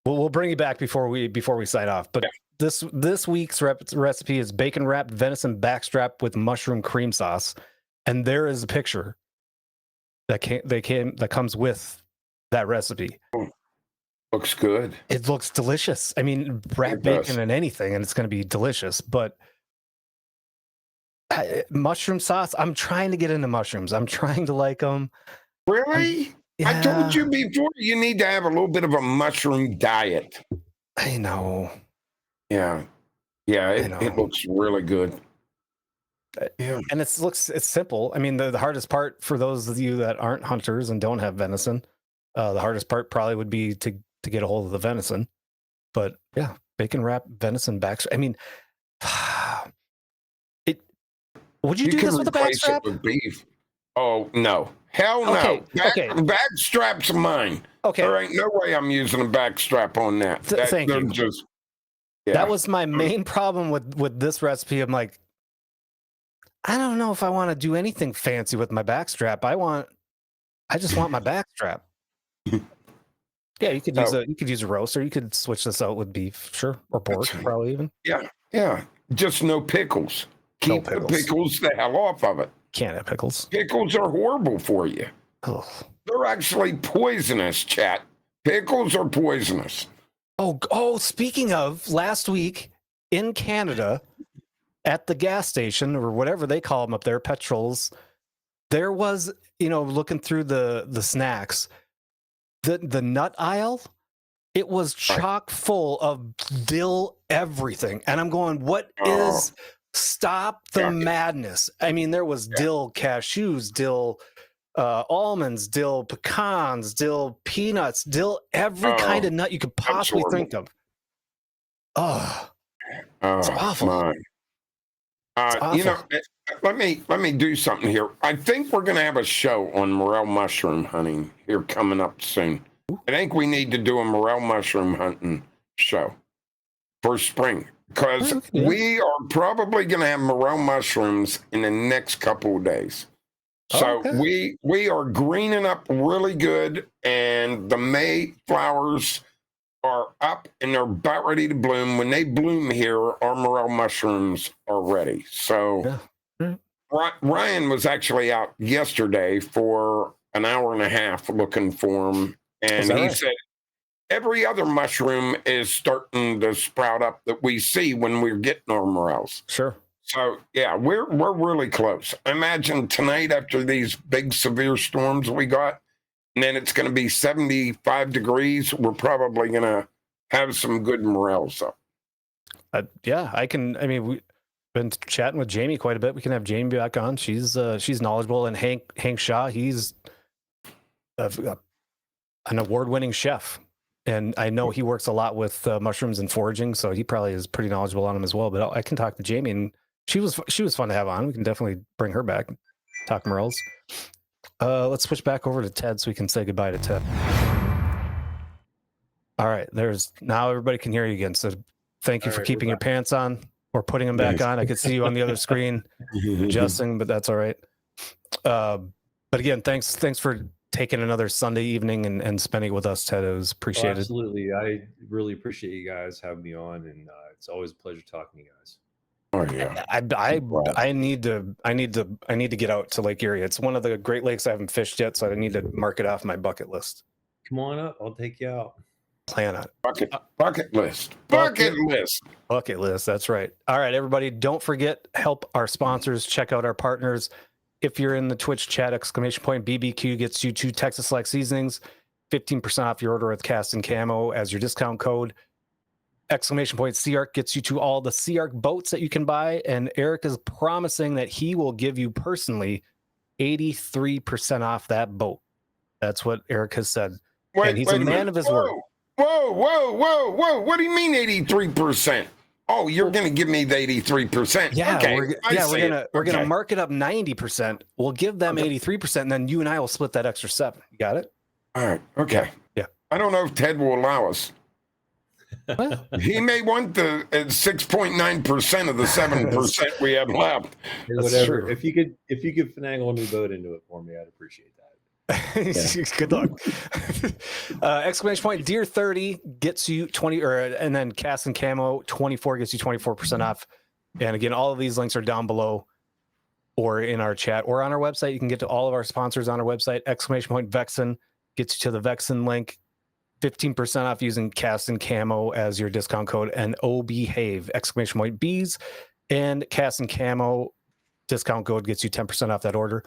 We'll bring you back before we sign off. But this week's recipe is bacon wrapped venison backstrap with mushroom cream sauce, and there is a picture that comes with that recipe. Looks good. It looks delicious. I mean, wrap bacon in anything, and it's going to be delicious. But mushroom sauce, I'm trying to get into mushrooms. I'm trying to like them. Really? I told you before, you need to have a little bit of a mushroom diet. I know. Yeah. Yeah, it looks really good. Yeah. And it's simple. I mean, the hardest part for those of you that aren't hunters and don't have venison, the hardest part probably would be to get a hold of the venison. But yeah, bacon wrap venison backstrap. I mean, would you do this with a backstrap? With beef. Oh no. Hell no. Okay. Backstrap's mine. Okay. There ain't no way I'm using a backstrap on that. Thank you. That was my Mm. main problem with this recipe. I'm like, I don't know if I want to do anything fancy with my backstrap. I just want my backstrap. Yeah, you could use a roast, or you could switch this out with beef, sure, or pork, probably even. Yeah. Just no pickles. Keep the pickles the hell off of it. Can't have pickles. Pickles are horrible for you. Ugh. They're actually poisonous, chat. Pickles are poisonous. Oh, speaking of, last week in Canada at the gas station or whatever they call them up there, petrols, there was, looking through the snacks, the nut aisle, it was chock full of dill everything. And I'm going, stop the madness. I mean, there was dill cashews, dill almonds, dill pecans, dill peanuts, dill every kind of nut you could possibly think of. It's awful. It's awful. Let me do something here. I think we're going to have a show on morel mushroom hunting here coming up soon. I think we need to do a morel mushroom hunting show for spring, because we are probably going to have morel mushrooms in the next couple of days. So we are greening up really good, and the May flowers are up and they're about ready to bloom. When they bloom here, our morel mushrooms are ready. So Ryan was actually out yesterday for an hour and a half looking for them, and he said every other mushroom is starting to sprout up that we see when we're getting our morels. Sure. So yeah, we're really close. I imagine tonight, after these big severe storms we got, and then it's going to be 75 degrees, we're probably going to have some good morels up. We've been chatting with Jamie quite a bit. We can have Jamie back on. She's knowledgeable, and Hank Shaw, he's an award-winning chef. And I know he works a lot with mushrooms and foraging, so he probably is pretty knowledgeable on them as well. But I can talk to Jamie, and she was fun to have on. We can definitely bring her back, talk morels. Let's switch back over to Ted so we can say goodbye to Ted. All right, now everybody can hear you again. So thank you for keeping your pants on or putting them back on. I could see you on the other screen adjusting, but that's all right. But again, thanks for taking another Sunday evening and spending it with us, Ted. It was appreciated. Absolutely. I really appreciate you guys having me on, and it's always a pleasure talking to you guys. Oh yeah. I need to get out to Lake Erie. It's one of the Great Lakes I haven't fished yet, so I need to mark it off my bucket list. Come on up. I'll take you out. Plan on it. Bucket list. Bucket list. Bucket list. That's right. All right, everybody. Don't forget, help our sponsors. Check out our partners. If you're in the Twitch chat, BBQ gets you 2 Texas Select seasonings, 15% off your order with Cast and Camo as your discount code. Sea Arc gets you to all the Sea Arc boats that you can buy. And Eric is promising that he will give you personally 83% off that boat. That's what Eric has said. And he's a man of his word. Whoa. What do you mean 83%? Oh, you're going to give me the 83%. Yeah, okay. We're gonna mark it up 90%. We'll give them 83%, and then you and I will split that extra 7. You got it? All right. Okay. Yeah. I don't know if Ted will allow us. He may want the 6.9% of the 7% we have left. Whatever. True. If you could finagle a new boat into it for me, I'd appreciate that. Good luck. Deer 30 gets you 20, and then Cast and Camo 24 gets you 24% off. And again, all of these links are down below or in our chat or on our website. You can get to all of our sponsors on our website. Vexen gets you to the Vexen link. 15% off using Cast and Camo as your discount code, and Behave Bees and Cast and Camo discount code gets you 10% off that order.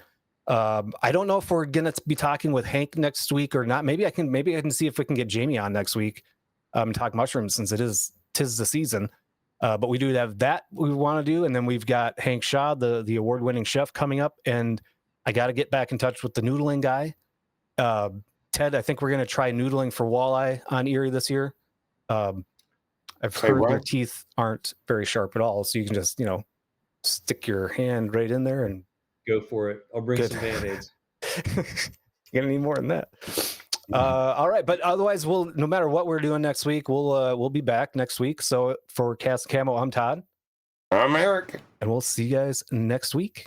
I don't know if we're gonna be talking with Hank next week or not. Maybe I can see if we can get Jamie on next week and talk mushrooms, since tis the season. But we do have that we want to do, and then we've got Hank Shaw, the award-winning chef, coming up, and I got to get back in touch with the noodling guy. Ted, I think we're going to try noodling for walleye on Erie this year. I've heard their teeth aren't very sharp at all, so you can just, stick your hand right in there and go for it. I'll bring some Band-Aids. You're gonna need more than that. All right, but otherwise, no matter what we're doing next week, we'll be back next week. So for Cast Camo, I'm Todd. I'm Eric, and we'll see you guys next week.